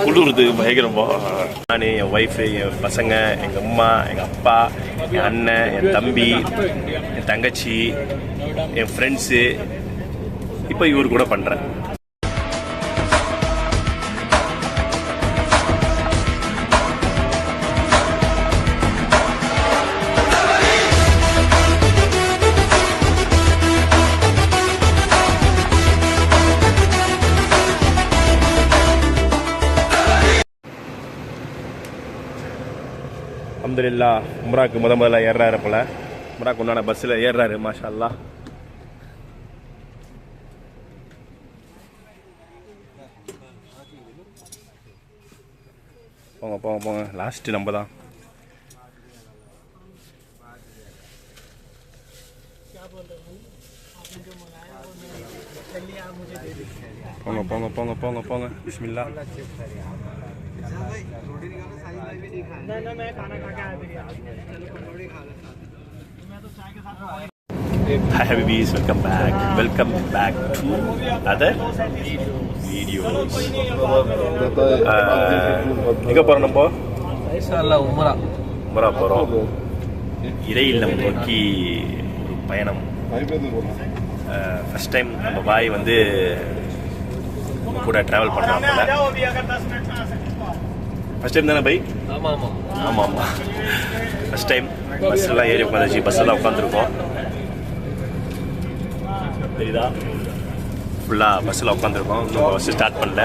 குளிருது பயங்கரமா. நான், என் ஒய்ஃபு, என் பசங்க, எங்கள் அம்மா, எங்கள் அப்பா, என் அண்ணன், என் தம்பி, என் தங்கச்சி, என் ஃப்ரெண்ட்ஸு, இப்போ இவர் கூட பண்ணுறேன். அல்ஹம்துலில்லாஹ் உம்ராக்கு முதல்ல ஏறுறாரு போல. உம்ராக்கு உண்டான பஸ்ஸில் ஏறுறாரு. மாஷா அல்லாஹ். போங்க போங்க போங்க, லாஸ்ட்டு நம்ம தான். போங்க போங்க போங்க போங்க போங்க. பிஸ்மில்லாஹ். Hi Habibis, welcome back to other videos. எங்க போறோம் நம்ம? இன்ஷாஅல்லாஹ் உம்ரா போறோம். இறை இல்லம் நோக்கி ஒரு பயணம். ஃபர்ஸ்ட் டைம் நம்ம பாய் வந்து கூட டிராவல் பண்றாங்க. ஃபர்ஸ்ட் டைம் தானே பை? ஆமாம். ஃபர்ஸ்ட் டைம் பஸ்ஸெல்லாம் ஏறி உட்காந்துச்சு. பஸ்ஸெல்லாம் உட்காந்துருக்கோம். தெரியுதா? ஃபுல்லாக பஸ்ஸில் உட்காந்துருக்கோம். இன்னும் பஸ்ஸு ஸ்டார்ட் பண்ணல.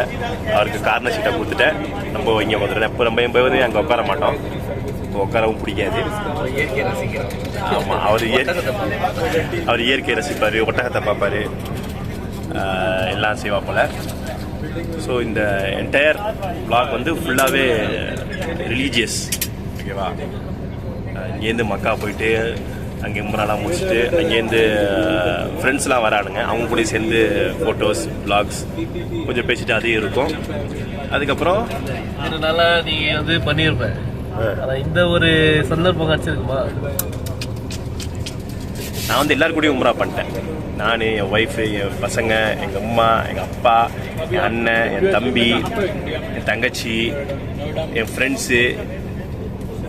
அவருக்கு கார்னர் சீட்டை கொடுத்துட்டேன். நம்ம இங்கே வந்துடுறேன். இப்போ நம்ம வந்து அங்கே உட்கார மாட்டோம். இப்போ உட்காரவும் பிடிக்காது. ஆமாம், அவர் இயற்கை ரசிப்பார், ஒட்டகத்தை பார்ப்பார், எல்லாம் செய்வா போல். ஸோ இந்த என்டையர் வ்ளாக் வந்து ஃபுல்லாகவே ரிலீஜியஸ். ஓகேவா? இங்கேருந்து மக்கா போயிட்டு அங்கே உம்ராலாம் முடிச்சுட்டு அங்கேருந்து ஃப்ரெண்ட்ஸ்லாம் வரானுங்க. அவங்க கூட சேர்ந்து ஃபோட்டோஸ், வ்ளாக்ஸ் கொஞ்சம் பேசிட்டு அதையும் இருக்கும். அதுக்கப்புறம் நல்லா நீங்கள் வந்து பண்ணியிருப்பேன். இந்த ஒரு சந்தர்ப்பம் கிடச்சிருக்குமா? நான் வந்து எல்லாரும் கூடயும் உம்ரா பண்ணிட்டேன். நான், என் ஒய்ஃபு, என் பசங்க, எங்கள் அம்மா, எங்கள் அப்பா, என் அண்ணன், என் தம்பி, என் தங்கச்சி, என் ஃப்ரெண்ட்ஸு,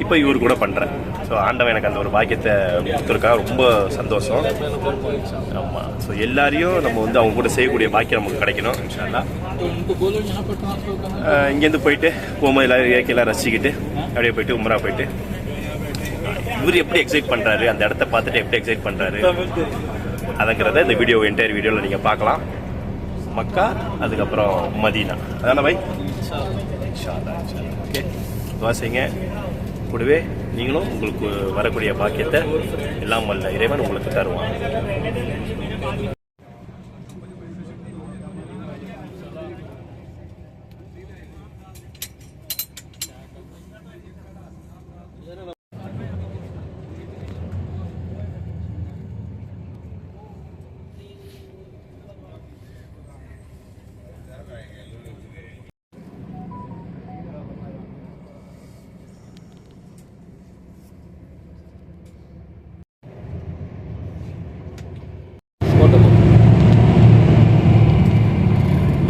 இப்போ இவர் கூட பண்ணுறேன். ஸோ ஆண்டவன் எனக்கு அந்த ஒரு பாக்கியத்தை கொடுத்துருக்கா. ரொம்ப சந்தோஷம். ஆமாம். ஸோ எல்லாரையும் நம்ம வந்து அவங்க கூட செய்யக்கூடிய பாக்கியம் நமக்கு கிடைக்கணும் இன்ஷா அல்லாஹ். இங்கேருந்து போயிட்டு போகும்போது எல்லோரும் இயற்கையெல்லாம் ரசிச்சுக்கிட்டு அப்படியே போயிட்டு உம்ரா போயிட்டு இவர் எப்படி எக்ஸைட் பண்ணுறாரு, அந்த இடத்த பார்த்துட்டு எப்படி எக்ஸைட் பண்ணுறாரு அதுங்கிறத இந்த வீடியோ என்டையர் வீடியோவில் நீங்கள் பார்க்கலாம். மக்கா, அதுக்கப்புறம் மதீனா, அதான பை? இன்ஷா அல்லாஹ். ஓகே, துஆ செய்யுங்க. கூடவே நீங்களும் உங்களுக்கு வரக்கூடிய பாக்கியத்தை எல்லாம் வல்ல இறைவன் உங்களுக்கு தருவான்.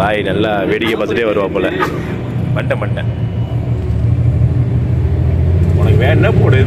பாய் நல்லா வேடிக்கை பார்த்துட்டே வருவா போல. பண்ணிட்டேன். உனக்கு வேணா போடு.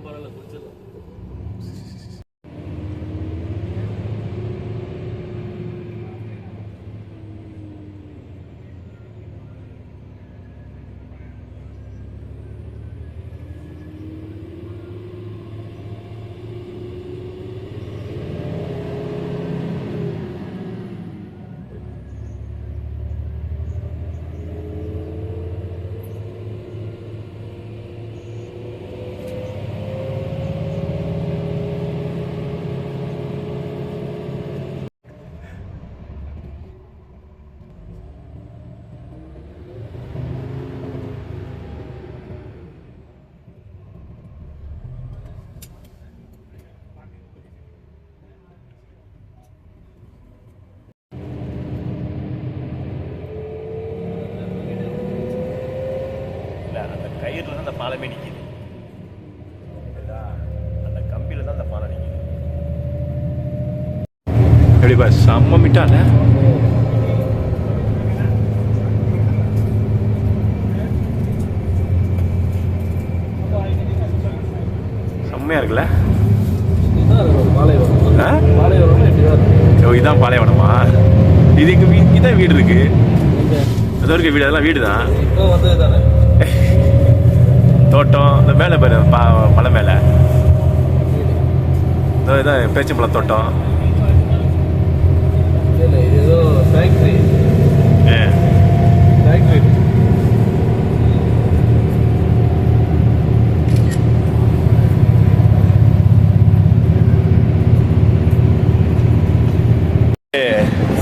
பரவாயில்ல, குடிச்சிடலாம். பாலமே நிற்கிது. அந்த கம்பியில் தான் அந்த பாலம் நிற்கிது. எப்படிப்பா செம்ம மிட்டால செம்மையா இருக்குல்ல. இதுதான் பாலைவனமா? இதுக்கு இதான் வீடு இருக்கு. அது வரைக்கும் வீடு, அதெல்லாம் வீடு தான். தோட்டம் இந்த மேலே பேர் மலை மேலே இதான் பேச்சம்பழம் தோட்டம்.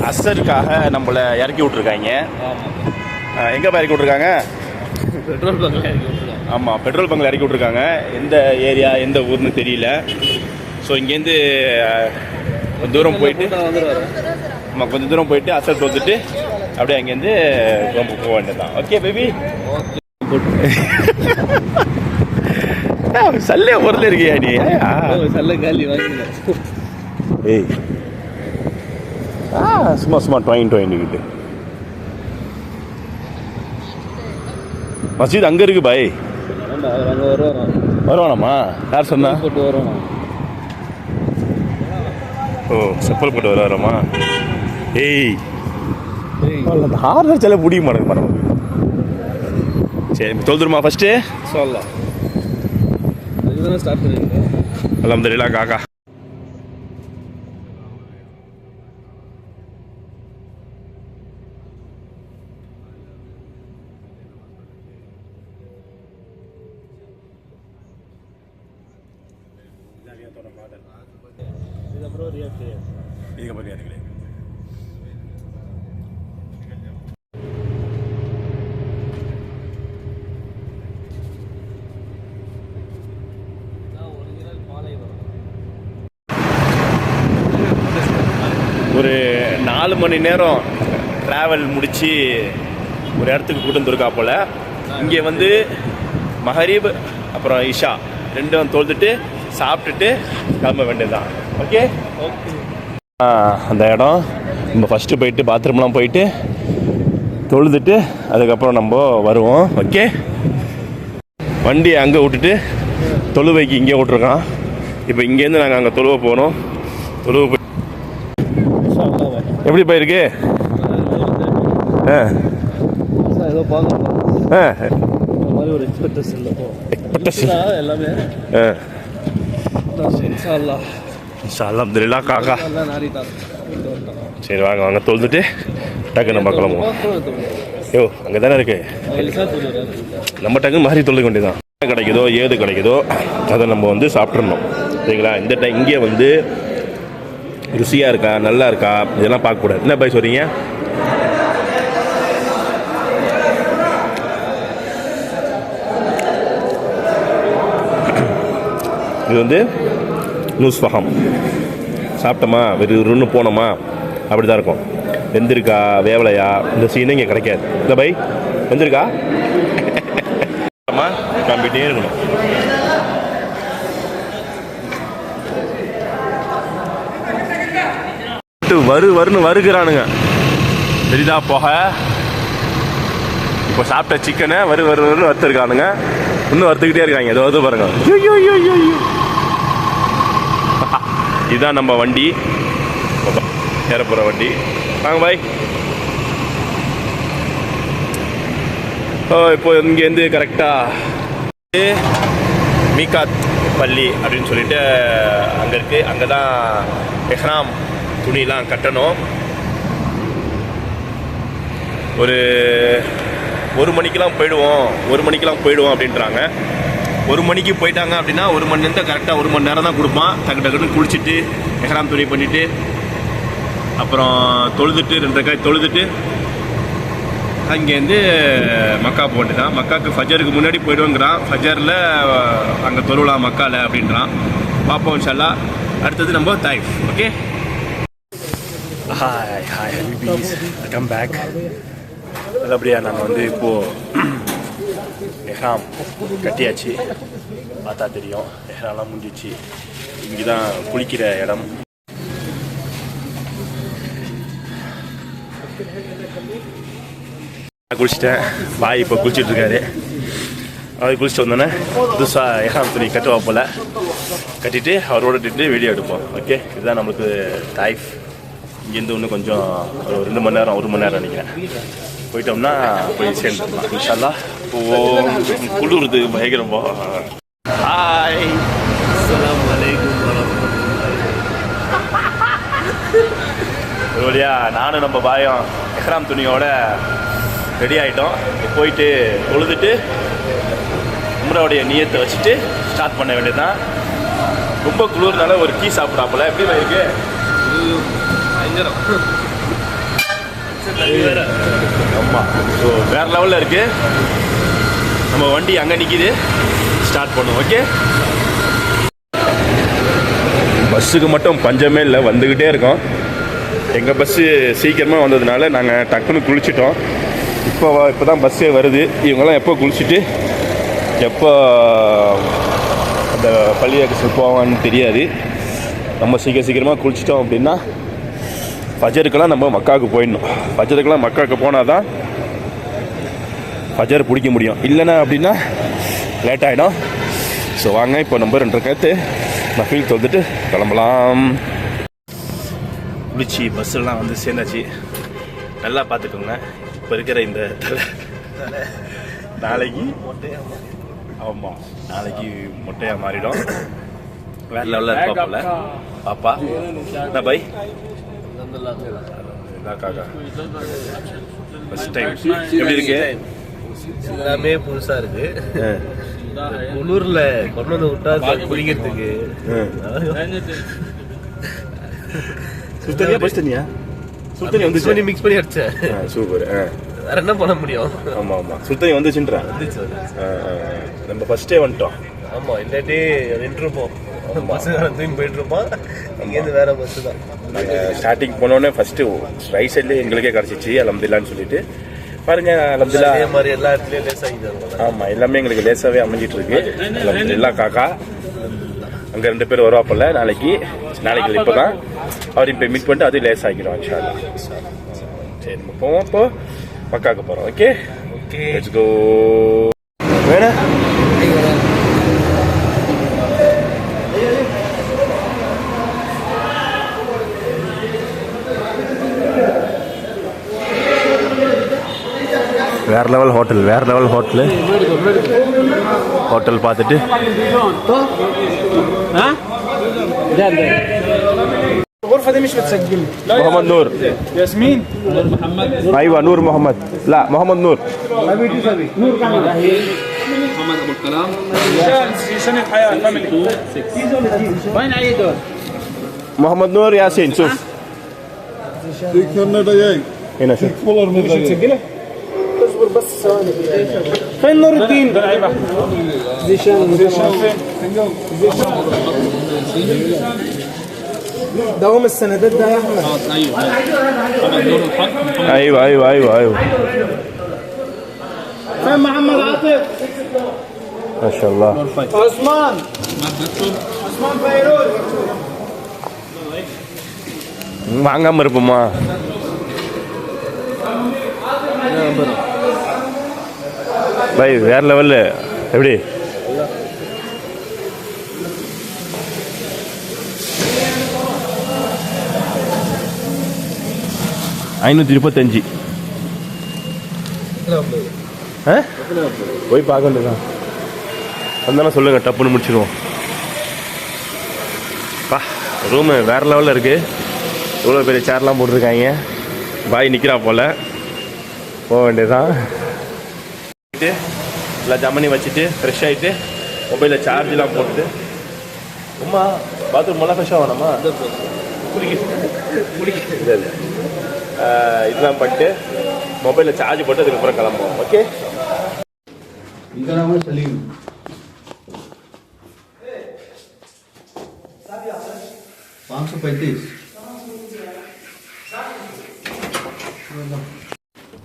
அசருக்காக நம்மளை இறக்கி விட்ருக்காங்க. எங்கே இறக்கி விட்ருக்காங்க? பெட்ரோல் பங்க்ல இறக்கி விட்ருக்காங்க. ஆமாம், பெட்ரோல் பங்கில் இறக்கி விட்ருக்காங்க. எந்த ஏரியா எந்த ஊர்னு தெரியல. ஸோ இங்கேருந்து தூரம் போயிட்டு ஆமாம் கொஞ்சம் தூரம் போயிட்டு அசர் தோத்துட்டு அப்படியே அங்கேருந்து போக வேண்டியதான். Okay baby. சல்லே ஊரில் இருக்கியா நீ? சல்ல காலி வாங்கிங்க. ஏய் சும்மா சும்மா டொயின்கிட்டு மசீத் அங்கே இருக்கு பாய். வருவானாமா? யார் சொன்னா? ஓ செப்பல் போட்டு வருவாராமா? ஏய் அந்த ஹார்னர் சில முடிய மாட்டேங்க மேடம். சரி தொழுதுருமா ஃபஸ்ட்டு சொல்லலாம். இதுதானே ஸ்டார்ட் பண்ணிருக்கீங்க. அல்ஹம்துலில்லாஹ் காக்கா. இதுக்கப்புறம் ரியாக்ட் இதுக்கப்புறம் ரியாக்ட் ஒரு 4 மணி நேரம் ட்ராவல் முடித்து ஒரு இடத்துக்கு கூட்டு வந்துருக்கா போல். இங்கே வந்து மஹரீப் அப்புறம் இஷா ரெண்டும் தொழுதுட்டு சாப்பிட்டுட்டு கிளம்ப வேண்டியதுதான். Okay okay. அந்த இடம் நம்ம ஃபஸ்ட்டு போயிட்டு பாத்ரூம்லாம் போயிட்டு தொழுதுட்டு அதுக்கப்புறம் நம்ம வருவோம். ஓகே வண்டியை அங்கே விட்டுட்டு தொழுவைக்கு இங்கே விட்ருக்கான். இப்போ இங்கேருந்து நாங்கள் அங்கே தொழுவ போகிறோம். தொழுவ போய் எப்படி போயிருக்கு? ஏதோ பார்க்கணும். இந்த மாதிரி ஒரு எக்ஸ்பெக்டேஷன் எல்லாமே. அல்ஹம்துலில்லாஹ் காக்கா. சரி வாங்க வாங்க தொழுதுட்டு டக்குன்னு நம்ம கிளம்புவோம். யோ அங்கே தானே இருக்கு. நம்ம டக்குன்னு மாறி தொழுக வேண்டியதான். என்ன கிடைக்குதோ ஏது கிடைக்குதோ அதை நம்ம வந்து சாப்பிட்றணும். சரிங்களா? இந்த டைம் இங்கே வந்து ருசியாக இருக்கா நல்லா இருக்கா இதெல்லாம் பார்க்கக்கூடாது. என்ன பாய் சொல்கிறீங்க? இது வந்து நூஸ்ஃபஹம் சாப்பிட்டோமா வெறுன்னு போனோமா அப்படி தான் இருக்கும். வெந்திருக்கா வேவலையா இந்த சீனே இங்கே கிடைக்காது. இல்லை பை வெந்திருக்கா காம்பிட்டே இருக்கணும். வருன்னு வருகிறானுங்க. தெரியுதா போக? இப்போ சாப்பிட்ட சிக்கனை வருன்னு வறுத்துருக்கானுங்க. இன்னும் வறுத்துக்கிட்டே இருக்காங்க. ஏதோ பாருங்க. இதுதான் நம்ம வண்டி, ஏறப்போகிற வண்டி. வாங்க பாய். இப்போ இங்கேருந்து கரெக்டாக மீகாத் பள்ளி அப்படின்னு சொல்லிட்டு அங்கே இருக்குது. அங்கே தான் எஹ்ராம் துணிலாம் கட்டணும். ஒரு மணிக்கெலாம் போயிடுவோம் அப்படின்றாங்க. 1 மணிக்கு போயிட்டாங்க அப்படின்னா 1 மணி நேரத்தை கரெக்டாக 1 மணி நேரம் தான் கொடுப்பான். டக்குன்னு குளிச்சுட்டு எஹ்ராம் துணி பண்ணிவிட்டு அப்புறம் தொழுதுட்டு 2 ரக்காத் தொழுதுட்டு அங்கேருந்து மக்கா போக வேண்டியதான். மக்காவுக்கு ஃபஜருக்கு முன்னாடி போயிடுவோங்கிறான். ஃபஜரில் அங்கே தொழுலாம் மக்காவில் அப்படின்றான். பார்ப்போம் இன்ஷா அல்லாஹ். அடுத்தது நம்ம Taif. Okay hi welcome back. நல்லபடியாக நாங்கள் வந்து இப்போது எஹ்ராம் கட்டியாச்சு. பார்த்தா தெரியும், எஹ்ராம்லாம் முடிஞ்சிச்சு. இங்கே தான் குளிக்கிற இடம். குளிச்சிட்டேன். பாய் இப்போ குளிச்சுட்டு இருக்காரு. அவர் குளிச்சுட்டு வந்தோன்னே புதுசாக எஹ்ராம் துணி கட்டுவா போல் கட்டிட்டு அவரோட நின்று வீடியோ எடுப்போம். ஓகே, இதுதான் நம்மளுக்கு தாய்ஃப். இங்கேருந்து இன்னும் கொஞ்சம் ஒரு 2 மணி நேரம் 1 மணி நேரம் நினைக்கிறேன். போயிட்டோம்னா போய் சேர்ந்துடலாம் இன்ஷா அல்லாஹ். குளிருது பயங்கரமா. ஹாய், அஸ்ஸலாமு அலைக்கும் ஒரு வழியா நானும் நம்ம பாயம் எஹ்ராம் துணியோட ரெடி ஆகிட்டோம். போயிட்டு தொழுதுட்டு உம்ராவுடைய நியத்தை வச்சுட்டு ஸ்டார்ட் பண்ண வேண்டியதுதான். ரொம்ப குளிர்னால ஒரு டீ சாப்பிடாப்புல. எப்படி இருக்கு? ஆமாம், ஸோ வேறு லெவலில் இருக்குது. நம்ம வண்டி அங்கே நிற்கிது. ஸ்டார்ட் பண்ணுவோம். ஓகே, பஸ்ஸுக்கு மட்டும் பஞ்சமே இல்லை, வந்துக்கிட்டே இருக்கோம். எங்கள் பஸ்ஸு சீக்கிரமாக வந்ததுனால நாங்கள் டக்குன்னு குளிச்சிட்டோம். இப்போ தான் பஸ்ஸே வருது. இவங்கெல்லாம் எப்போ குளிச்சுட்டு எப்போ அந்த பள்ளியாக்கு போவான்னு தெரியாது. நம்ம சீக்கிரமாக குளிச்சிட்டோம் அப்படின்னா ஃபஜருக்கெல்லாம் நம்ம மக்காவுக்கு போயிடணும். ஃபஜருக்கெல்லாம் மக்காவுக்கு போனால் தான் ஃபஜர் பிடிக்க முடியும். இல்லைன்னா அப்படின்னா லேட் ஆகிடும். ஸோ வாங்க, இப்போ நம்ம 2 ரக்காத்து நஃபீல் தொழுதுட்டு கிளம்பலாம். குளிச்சு பஸ்ஸெல்லாம் வந்து சேர்ந்தாச்சு. நல்லா பார்த்துக்கோங்க. இப்போ இருக்கிற இந்த தலை நாளைக்கு ஆமாம், நாளைக்கு மொட்டையாக மாறிடும். வேறு லெவலில் இருப்பாப்புல பாப்பா. என்ன பாய்? காக்கா ஃபர்ஸ்ட் டைம் எப்படி இருக்கு? எல்லாமே புதுசா இருக்கு. குளூர்ல கொண்டு வந்து விட்டா குளிக்கிறதுக்கு சுத்தனியா பஸ் தனியா? சுத்தனி வந்து மிக்ஸ் பண்ணி அடிச்சேன். சூப்பர். வேற என்ன பண்ண முடியும்? ஆமாம், சுத்தனி வந்துச்சுன்றான். நம்ம ஃபர்ஸ்டே வந்துட்டோம். ஆமா, இல்லாட்டி நின்றுப்போம். பஸ் தூக்கி போயிட்டு இருப்போம். இங்கேருந்து வேற பஸ் தான். நாங்கள் ஸ்டார்டிங் போனோடனே ஃபர்ஸ்ட் ரைட் சைட்லேயே எங்களுக்கே கிடச்சிச்சு அல்ஹம்துலில்லாஹ்னு சொல்லிட்டு. பாருங்க, அல்ஹம்துலில்லாஹ் அதே மாதிரி எல்லா இடத்துலயும் லேஸ் ஆகிட்டாங்க. ஆமாம், எல்லாமே எங்களுக்கு லேசாகவே அமைஞ்சிட்டு இருக்கு. அல்ஹம்துலில்லாஹ். காக்கா அங்கே 2 பேர் வருவாப்பில்ல நாளைக்கு. இப்போ தான் அவர் இப்போ மீட் பண்ணிட்டு அது லேஸ் ஆகிடும் இன்ஷா அல்லாஹ். சரி, நம்ம போவோம். இப்போ மக்காவுக்கு போகிறோம். Okay, let's go. வேணா வேறு லெவல் ஹோட்டலு ஹோட்டல் பார்த்துட்டு الغرفة دي مش بتسجل. محمد نور. ياسمين. نور محمد. ايوه نور محمد. لا محمد نور. نور محمد ابو الكلام. شان الحياة فاميلي. وين عيدون؟ محمد نور ياسين. شوف دكتورنا ده جاي هنا. شوف والله مش مسجلة؟ اصبر بس ثواني. فين نور الدين؟ ده عيب احمد. زيشان فين؟ ده هم السندات ده يا احمد. ايوه ايوه فين محمد عاطف؟ ما شاء الله. عثمان فيروز. வாங்காம இருப்போமா? பை வேற லெவல்ல. எப்படி? $535. போய் பார்க்க வேண்டியதான். வந்தாலும் சொல்லுங்க, டப்புன்னு முடிச்சிடுவோம். பா, ரூமு வேற லெவலில் இருக்கு. இவ்வளோ பெரிய சேர்லாம் போட்டிருக்காங்க. பாய் நிற்கிறா போல. போக வேண்டியதான். எல்லாம் ஜம்மனி வச்சுட்டு ஃப்ரெஷ் ஆகிட்டு மொபைலில் சார்ஜெலாம் போட்டுட்டு அம்மா பாத்ரூம் எல்லாம் ஃப்ரெஷ்ஷாக வேணாமா? இல்லை இதெல்லாம் பண்ணிட்டு மொபைலில் சார்ஜ் போட்டு அதுக்கப்புறம் கிளம்புவோம். Okay,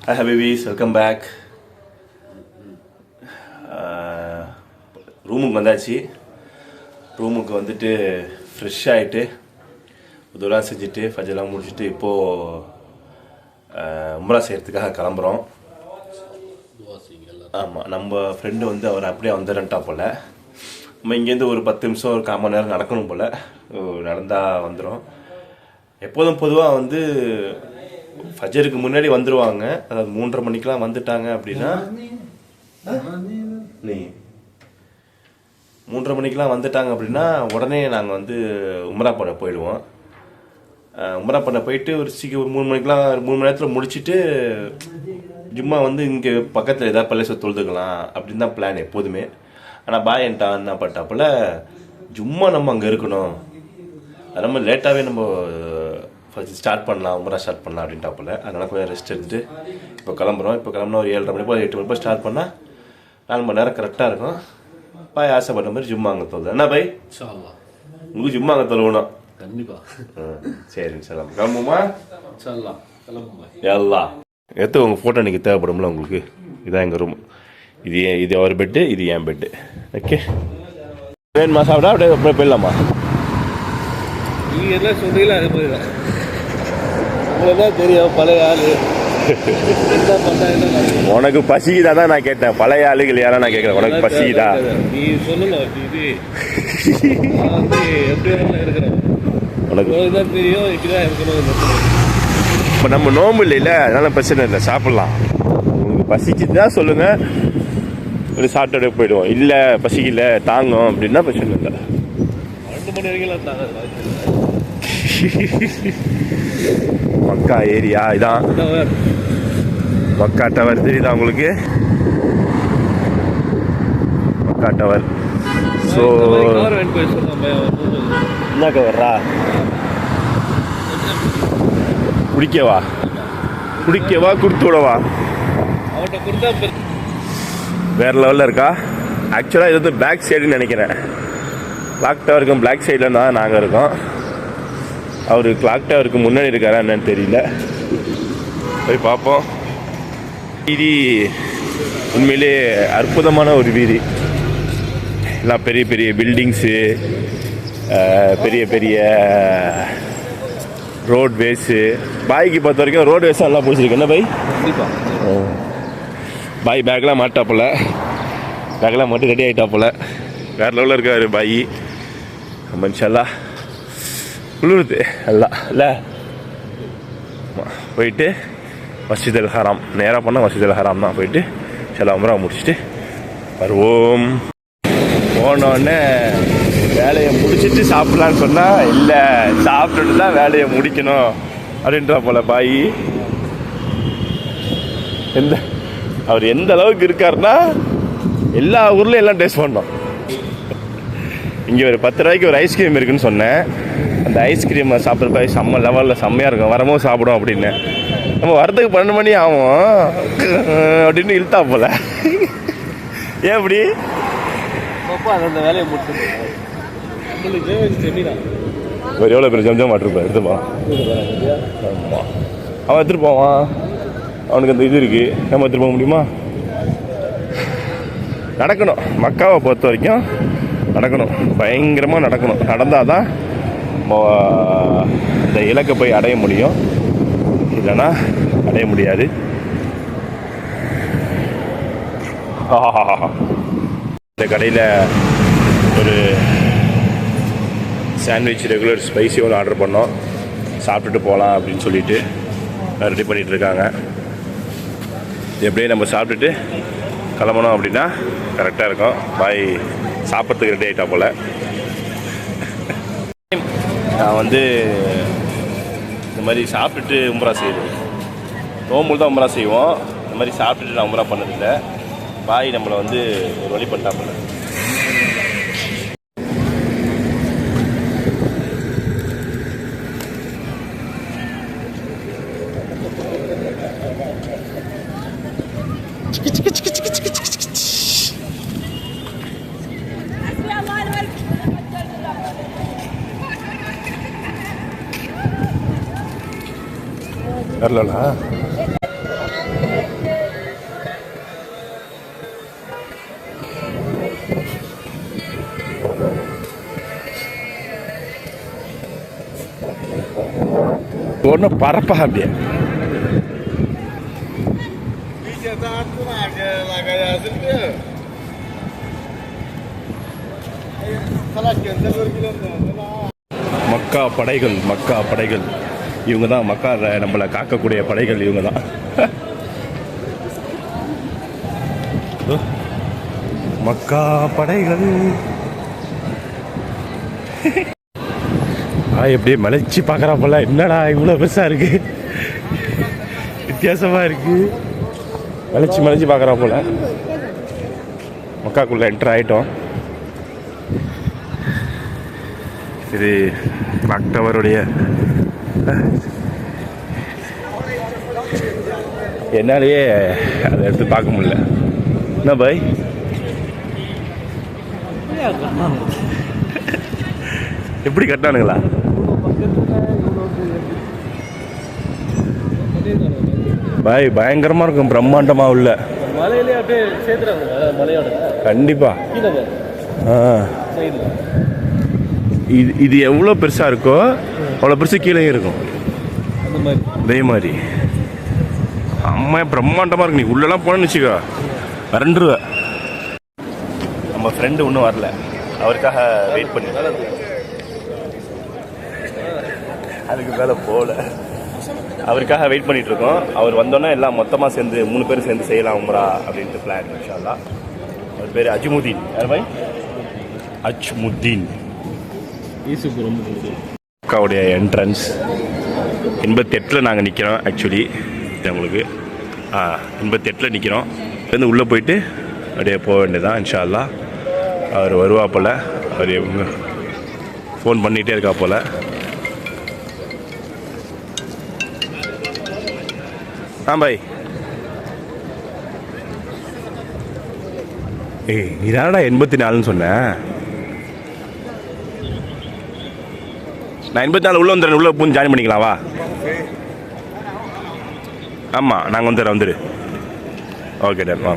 Hi Habibis, welcome back. ரூமுக்கு வந்தாச்சு. ரூமுக்கு வந்துட்டு ஃப்ரெஷ் ஆகிட்டு உதவெல்லாம் செஞ்சுட்டு ஃபஜ்ரெல்லாம் முடிச்சுட்டு இப்போது உம்ரா செய்கிறதுக்காக கிளம்புறோம். ஆமாம், நம்ம ஃப்ரெண்டு வந்து அவர் அப்படியே வந்துடுறன்ட்டா போல். நம்ம இங்கேருந்து ஒரு 10 நிமிஷம் ஒரு 1/4 மணி நேரம் நடக்கணும் போல். நடந்தால் வந்துடும். எப்போதும் பொதுவாக வந்து ஃபஜருக்கு முன்னாடி வந்துடுவாங்க. அதாவது 3:30 மணிக்கெலாம் வந்துட்டாங்க அப்படின்னா, நீ 3:30 மணிக்கெலாம் வந்துட்டாங்க அப்படின்னா உடனே நாங்கள் வந்து உம்ரா பண்ண போயிடுவோம். உம்ரா பண்ண போயிட்டு ஒரு சீக்கிரம் ஒரு 3 மணிக்கெலாம் 3 மணி நேரத்தில் முடிச்சுட்டு ஜும்மா வந்து இங்கே பக்கத்தில் ஏதாவது பள்ளியை தொழுதுக்கலாம் அப்படின்னு தான் பிளான் எப்போதுமே. ஆனால் பாய் என்கிட்ட என்ன பண்ணிட்டாப்புல, ஜும்மா நம்ம அங்கே இருக்கணும், அது நம்ம லேட்டாகவே நம்ம ஃபஸ்ட்டு ஸ்டார்ட் பண்ணலாம், உம்ரா ஸ்டார்ட் பண்ணலாம் அப்படின்ட்டாப்புல. அதனால் கொஞ்சம் ரெஸ்ட் எடுத்துட்டு இப்போ கிளம்புறோம். இப்போ கிளம்புனா ஒரு 7:30 மணி போல் 8 மணி போல் ஸ்டார்ட் பண்ணால் 4 மணி நேரம் கரெக்டாக இருக்கும். பாய் ஆசைப்பட்ட மாதிரி ஜும்மா அங்கே தொழுது. என்ன பாய் உங்களுக்கு ஜும்மா அங்கே தொழுவணும் கண்டிப்பாக? சரி சார், கிளம்புமா? எல்லாம் எடுத்து உங்கள் ஃபோட்டோ இன்றைக்கி தேவைப்படும்ல உங்களுக்கு. இதான் எங்கள் ரூம். இது அவர் பெட்டு, இது என் பெட்டு. ஓகே, வேணுமா சாப்பிடா? அப்படியே அப்படியே போயிடலாமா? நீங்கள் என்ன சொல்றீங்களோ அது மாதிரி தான். உங்களுக்கு தான் தெரியும் பழைய ஆள் என்ன பண்ணா என்ன. உனக்கு பசிக்குதா தான் நான் கேட்டேன். பழைய ஆளுகள் யாரா நான் கேட்குறேன். உனக்கு பசிக்குதா? நீ சொல்லலாம். இது நான் வந்து எப்படி இருக்கிறேன், உனக்கு தான் தெரியும். இப்படிதான் இருக்கணும். இப்போ நம்ம நோம்பு இல்லைல்ல, அதனால பிரச்சனை இல்லை, சாப்பிட்லாம். உங்களுக்கு பசிக்குதா சொல்லுங்கள், ஒரு சாப்பிட்டு போயிடுவோம். இல்லை பசிக்கல தாங்கும் அப்படின்னா பிரச்சனை இல்லை. 2 மணி வரைக்கும் தாங்க. மக்கா ஏரியா இதான். மக்கா டவர் தெரியுதா உங்களுக்கு? மக்கா டவர். ஸோ என்ன கவர்றா? குடிக்கவா கொடுத்து விடவா? அவன்கிட்ட கொடுத்தா வேற லெவலில் இருக்கா. ஆக்சுவலாக இது வந்து பேக் சைடுன்னு நினைக்கிறேன். கிளாக் டவருக்கும் பிளாக் சைடில் தான் நாங்கள் இருக்கோம். அவர் கிளாக் டவருக்கு முன்னாடி இருக்காரா என்னன்னு தெரியல. போய் பார்ப்போம். வீதி உண்மையிலே அற்புதமான ஒரு வீதி. எல்லாம் பெரிய பெரிய பில்டிங்ஸு, பெரிய பெரிய ரோட்வேஸு. பாய்க்கு பொறுத்த வரைக்கும் ரோட்வேஸும் நல்லா பிடிச்சிருக்கு. என்ன பாய்? கண்டிப்பாக. பாய் பேக்கெலாம் மாட்டாப்புல, பேக்கெலாம் மட்டும் ரெடி ஆகிட்டாப்புல. வேறு லெவலில் இருக்காரு பாய். மனுஷல்லா குளிருது எல்லாம் இல்லை. போயிட்டு மஸ்ஜித் அல் ஹராம் நேராக போனால் மஸ்ஜித் அல் ஹராம் தான். போயிட்டு சில உம்ரா முடிச்சுட்டு வருவோம். போனோடனே வேலையை முடிச்சுட்டு சாப்பிட்லான்னு சொன்னால் இல்லை, சாப்பிட்டுட்டு தான் வேலையை முடிக்கணும் அப்படின்றா போல பாய். அவர் எந்த அளவுக்கு இருக்காருன்னா எல்லா ஊர்லேயும் எல்லாம் டேஸ்ட் பண்ணோம். இங்கே ஒரு 10 ரூபாய்க்கு ஒரு ஐஸ்கிரீம் இருக்குன்னு சொன்னேன். அந்த ஐஸ்கிரீமை சாப்பிட்றப்ப செம்ம லெவலில் செம்மையாக இருக்கும், வரும்போது சாப்பிடும் அப்படின்னு. நம்ம வரதுக்கு 12 மணி ஆகும் அப்படின்னு இழுத்தா போல. ஏன் அப்படி? அந்த வேலையை முடிச்சு ஒரு எவ்வளோ பேர் ஜம்ஜம் மாட்டிருப்பேன் எடுத்துப்பான். ஆமாம், அவன் எடுத்துகிட்டு போவான். அவனுக்கு அந்த இது இருக்குது, நம்ம எடுத்துகிட்டு போக முடியுமா? நடக்கணும். மக்காவை பொறுத்த வரைக்கும் நடக்கணும், பயங்கரமாக நடக்கணும். நடந்தால் தான் இந்த இலக்கை போய் அடைய முடியும், இல்லைன்னா அடைய முடியாது. இந்த கடையில் ஒரு சாண்ட்விச் ரெகுலர் ஸ்பைசி ஒன்று ஆர்டர் பண்ணோம். சாப்பிட்டுட்டு போகலாம் அப்படின்னு சொல்லிட்டு ரெடி பண்ணிகிட்டு இருக்காங்க. எப்படியே நம்ம சாப்பிட்டுட்டு கிளம்பணும் அப்படின்னா கரெக்டாக இருக்கும். பாய் சாப்பிட்றதுக்கு ரெடி ஆகிட்டா போல். நான் வந்து இந்த மாதிரி சாப்பிட்டுட்டு உம்ரா செய்வேன். நோம்பு தான் உம்ரா செய்வோம். இந்த மாதிரி சாப்பிட்டுட்டு நான் உம்ரா பண்ணதில்லை. பாய் நம்மளை வந்து ஒரு வழி பண்ணிட்டா போல. வரலண்ணா ஒன்றும் பரப்பா அப்படியே மக்கா படைகள் இவங்க தான் மக்கா நம்மளை காக்கக்கூடிய படைகள் இவங்க தான். மக்கா படைகள் எப்படியே மலைச்சு பார்க்குறாப்பல. என்னடா இவ்வளோ பெருசாக இருக்கு, வித்தியாசமாக இருக்கு. மலைச்சு பார்க்குறா போல. மக்காக்குள்ளே என்டர் ஆகிட்டோம். இது டாக்டவருடைய என்னாலேயே அதை எடுத்து பார்க்க முடியல. என்ன பாய் எப்படி கட்டினானுங்களா? பாய் பயங்கரமாக இருக்கும், பிரம்மாண்டமாக உள்ள மலையிலே அப்படியே சேர்த்துறாங்க மலையோட. கண்டிப்பாக. இது எவ்வளோ பெருசாக இருக்கோ அவ்வளோ பெருசு கீழே இருக்கும். அதே மாதிரி அம்மா பிரம்மாண்டமாக இருக்கு. நீ உள்ளெல்லாம் போனேன்னு வச்சுக்கோ வரண்டுருவ. நம்ம ஃப்ரெண்டு ஒன்றும் வரல, அவருக்காக வெயிட் பண்ணி அதுக்கு மேலே போகல. அவருக்காக வெயிட் பண்ணிட்டு இருக்கோம். அவர் வந்தோன்னே எல்லாம் மொத்தமாக சேர்ந்து 3 பேர் சேர்ந்து செய்யலாம் உம்ரா அப்படின்ட்டு பிளான். இன்ஷா அல்லாஹ். அவர் பேர் அஜ்முதீன். யார் பாய்? அஜ்முதீன். அக்காவுடைய என்ட்ரன்ஸ் 88 நாங்கள் நிற்கிறோம். ஆக்சுவலி உங்களுக்கு 88 நிற்கிறோம். வந்து உள்ளே போயிட்டு அப்படியே போக வேண்டியதான் இன்ஷா அல்லாஹ். அவர் வருவா போல். அவர் ஃபோன் பண்ணிகிட்டே இருக்கா போல். பாய். இதானடா 84ன்னு சொன்னேன். நான் 84 உள்ளே வந்துடுறேன். உள்ளே பூந்து ஜாயின் பண்ணிக்கலாம் வா. ஆமாம் நாங்கள் வந்துடு. ஓகே டன் வா.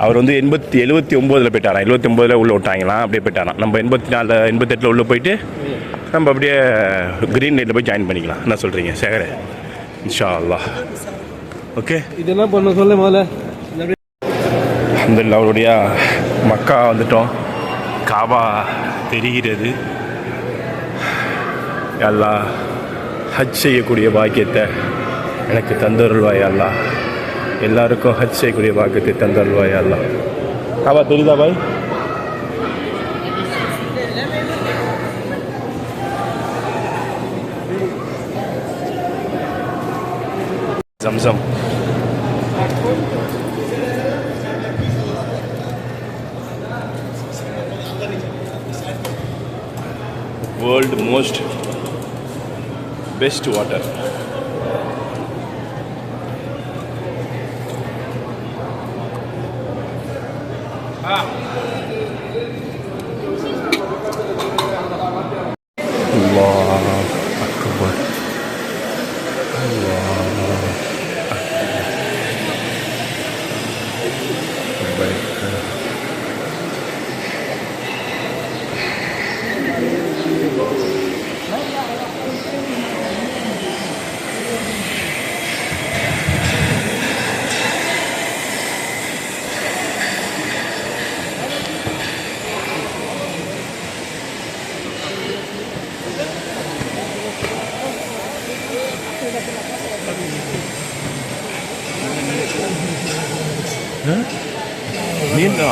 அவர் வந்து 79 போயிட்டாராம். 79 உள்ளே விட்டாங்களாம். அப்படியே போயிட்டாராம். நம்ம 84 88 உள்ளே போயிட்டு நம்ம அப்படியே க்ரீன் லைட்டில் போய் ஜாயின் பண்ணிக்கலாம். என்ன சொல்கிறீங்க சேகரே? இன்ஷா அல்லாஹ். ஓகே இது என்ன பண்ண சொல்ல முதல்ல. இந்த அவருடைய மக்கா வந்துட்டோம். காபா தெரிகிறது. அல்லாஹ் ஹஜ் செய்யக்கூடிய பாக்கியத்தை எனக்கு தந்தருள்வாய் அல்லாஹ். எல்லாருக்கும் ஹஜ் செய்யக்கூடிய பாக்கியத்தை தந்தருள்வாய் அல்லாஹ். காபா தெரியுதா பாய்? Zamzam. World most best water. Allah Akbar. Allah.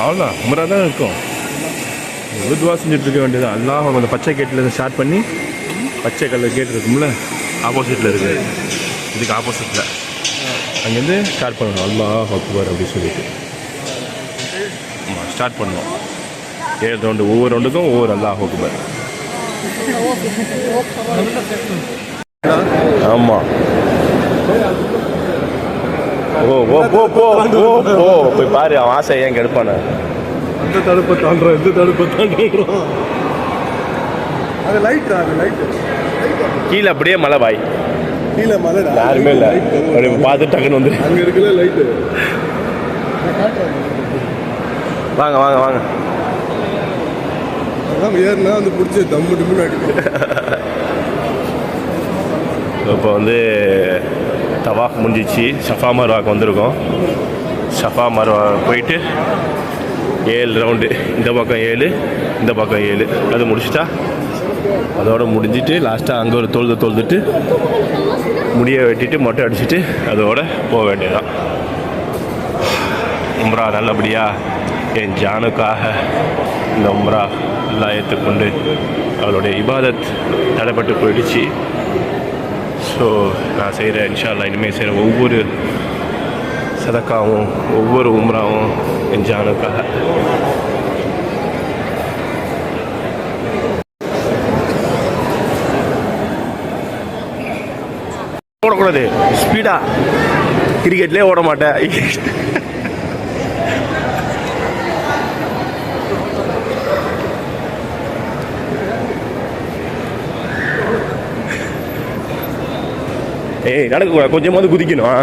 அவ்வளோதான் உமரா தான் இருக்கும். உருதுவா செஞ்சுட்டு இருக்க வேண்டியதான். எல்லாம் அந்த பச்சை கேட்டில் ஸ்டார்ட் பண்ணி பச்சை கலர் கேட் இருக்கும்ல ஆப்போசிட்டில் இருக்குது. இதுக்கு ஆப்போசிட்டில் அங்கேருந்து ஸ்டார்ட் பண்ணணும். அல்லாஹ் அக்பர் அப்படி சொல்லிட்டு ஸ்டார்ட் பண்ணணும். 7 ரவுண்டு. ஒவ்வொரு ரவுண்டுக்கும் ஒவ்வொரு அல்லாஹ் அக்பர். ஆமாம். போய் பாரு அவன் ஆசை ஏன் கெடுப்பான. அந்த தடுப்பை தாண்டுறோம், எந்த தடுப்பை தாண்டுறோம். அது லைட் கீழே அப்படியே மலை பாய். கீழே மலை யாருமே இல்லை. அப்படி பார்த்து டக்குன்னு வந்து அங்கே இருக்குல்ல லைட்டு. வாங்க வாங்க வாங்க. அதான் ஏறினா வந்து பிடிச்சி தம்மு டிம்முன்னு அடிக்கும். இப்போ வந்து தவாஃப் முடிஞ்சிச்சு, ஷஃபா மர்வாக்கு வந்திருக்கோம். ஷஃபா மர்வா போயிட்டு 7 ரவுண்டு, இந்த பக்கம் 7, இந்த பக்கம் 7, அது முடிச்சிட்டா அதோடு முடிஞ்சிட்டு லாஸ்ட்டாக அங்கே ஒரு தொழுதுட்டு முடியை வெட்டிட்டு மொட்டை அடிச்சுட்டு அதோட போக வேண்டியதுதான். உம்ரா நல்லபடியாக என் ஜானுக்காக இந்த உம்ரா எல்லாம் ஏற்றுக்கொண்டு அவளுடைய இபாதத் தடைப்பட்டு போயிடுச்சு. ஸோ நான் செய்கிற இன்ஷா அல்லாஹ் இனிமேல் செய்கிற ஒவ்வொரு சதக்காவும் ஒவ்வொரு உம்ராவும் என் ஜானுக்காக. ஓடக்கூடாது ஸ்பீடாக, கிரிக்கெட்லேயே ஓட மாட்டேன். ஏய் நடக்கக்கூடாது, கொஞ்சமாவது குதிக்கணும்.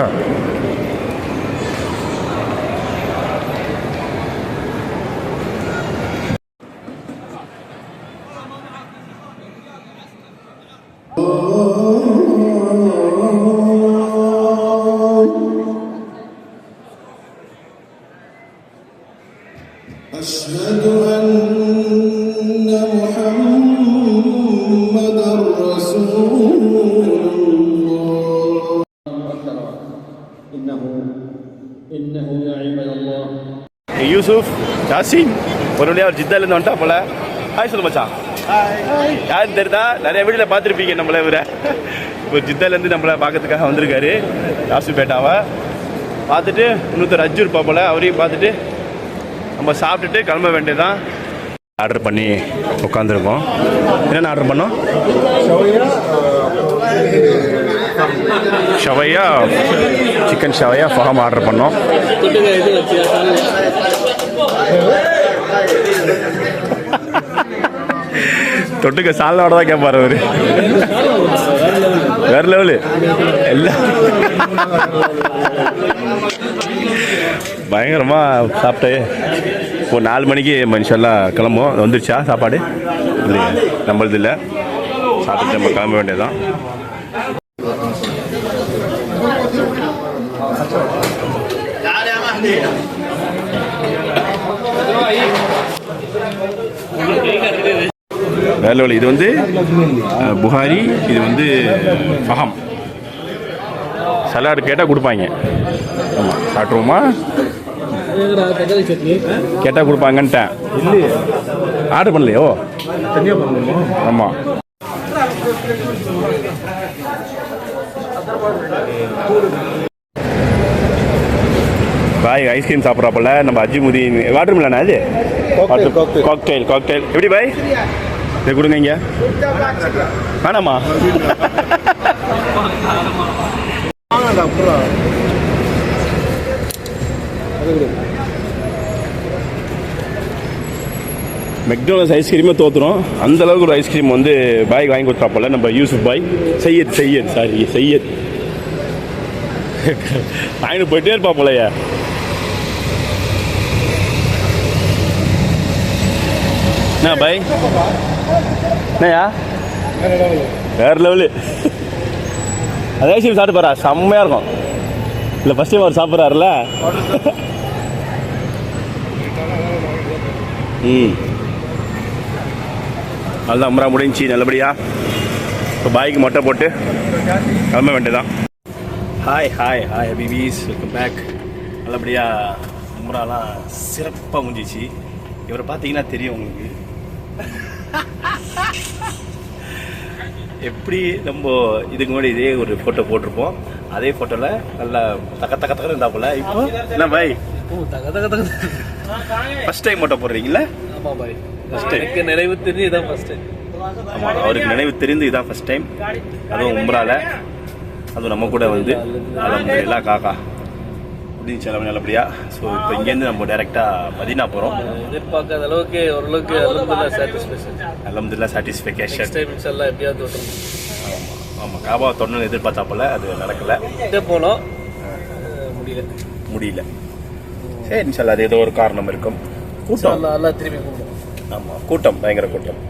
أشهد أن محمدًا رسول الله. إنه يا عباد الله. யூசுப் யாசின் ஒரு வழியாக ஒரு ஜித்தாலேருந்து வந்துட்டா போல. ஹாய் சொல்லு மச்சான். யாருன்னு தெரியுதா? நிறைய வீட்டில் பார்த்துருப்பீங்க நம்மளை. இவரை இப்போ ஜித்தாலேருந்து நம்மளை பார்க்கறதுக்காக வந்திருக்காரு. யாசு பேட்டாவை பார்த்துட்டு இன்னொருத்தர் அஜ்ஜு இருப்பா போல, அவரையும் பார்த்துட்டு நம்ம சாப்பிட்டுட்டு கிளம்ப வேண்டியதான். ஆர்டர் பண்ணி உட்காந்துருக்கோம். என்னென்ன ஆர்டர் பண்ணோம்? ஷவையா, சிக்கன் ஷவையா ஃபஹம் ஆர்டர் பண்ணோம். தொட்டுக்க சாலனோட தான் கேட்பாரு அவரு. வேற லெவலு எல்லாம் பயங்கரமா சாப்பிட்டு இப்போ 4 மணிக்கு மனுஷெல்லாம் கிளம்புவோம். வந்துருச்சா சாப்பாடு? இல்லையா, நம்மளது இல்லை. சாப்பிட்டு நம்ம கிளம்ப வேண்டியதுதான். வேலை வழி. இது வந்து புகாரி, இது வந்து ஃபஹம். சலாடு கேட்டால் கொடுப்பாங்க. ஆமாம், சாப்பிட்ருவோமா? கேட்டால் கொடுப்பாங்கன்ட்டேன். ஆர்டர் பண்ணலையோ? ஆமாம். பாய் ஐஸ்கிரீம் சாப்பிட்றாப்பல நம்ம அஜிமுதீன். வாட்டர் மில்லனா அது? காக்டெயில். காக்டெயில் எப்படி பாய்? இதை கொடுங்க. இங்கே வேணாமா? மெக்டோனல்ஸ் ஐஸ்கிரீமே தோற்றுரும். அந்த அளவுக்கு ஒரு ஐஸ்கிரீம் வந்து பாய் வாங்கி கொடுத்தாப்போல நம்ம யூசுப் பாய். செய்யத் வாங்கிட்டு போயிட்டே இருப்பா போலையா. என்ன பாய்? என்னயா வேற லெவலு. அது ஐஸ்கிரீம் சாப்பிட்டு பாரா, செம்மையாக இருக்கும். இல்லை ஃபஸ்ட் டைம் அவர் சாப்பிட்றாருல. அதுதான் அம்ரா முடிஞ்சு நல்லபடியா. இப்போ பாய்க்கு மொட்டை போட்டு கிளம்ப வேண்டியதான். ஹாய் ஹபீபீஸ், வெல்கம் பேக். நல்லபடியாக உம்ராலாம் சிறப்பாக முடிஞ்சிச்சு. இவரை பார்த்தீங்கன்னா தெரியும் உங்களுக்கு. எப்படி நம்ம இதுக்கு முன்னாடி இதே ஒரு ஃபோட்டோ போட்டிருப்போம். அதே ஃபோட்டோவில் நல்லா தக்க இருந்தா போல. இப்போ என்ன பாய் ஃபர்ஸ்ட் டைம் ஃபோட்டோ போடுறீங்களா? ஆமாம் பாய், எனக்கு நினைவு தெரிஞ்சு இதான் ஃபர்ஸ்ட் டைம். ஆமாம், அவருக்கு நினைவு தெரிந்து இதான் ஃபர்ஸ்ட் டைம். அதுவும் உம்ரால, அதுவும் நம்ம கூட வந்து அல்ஹம்துலில்லாஹ் காக்கா முடிஞ்சு எல்லாமே நல்லபடியா. ஸோ இப்போ இங்கேருந்து நம்ம டைரெக்டாக மதீனா போகிறோம். எதிர்பார்க்காத அளவுக்கு ஓரளவுக்கு அல்ஹம்துலில்லாஹ் சாட்டிஸ்ஃபேக்ஷன். இன்ஷால்லாஹ் எப்படியாவது ஆமாம், காபா தொடர்ந்து எதிர்பார்த்தாப்புல அது நடக்கலை. போனோம், முடியல. சரி இன்ஷால்லாஹ் அது ஏதோ ஒரு காரணம் இருக்கும். கூட்டம் எல்லாம் திரும்பி போகணும். ஆமாம், கூட்டம் பயங்கர கூட்டம்.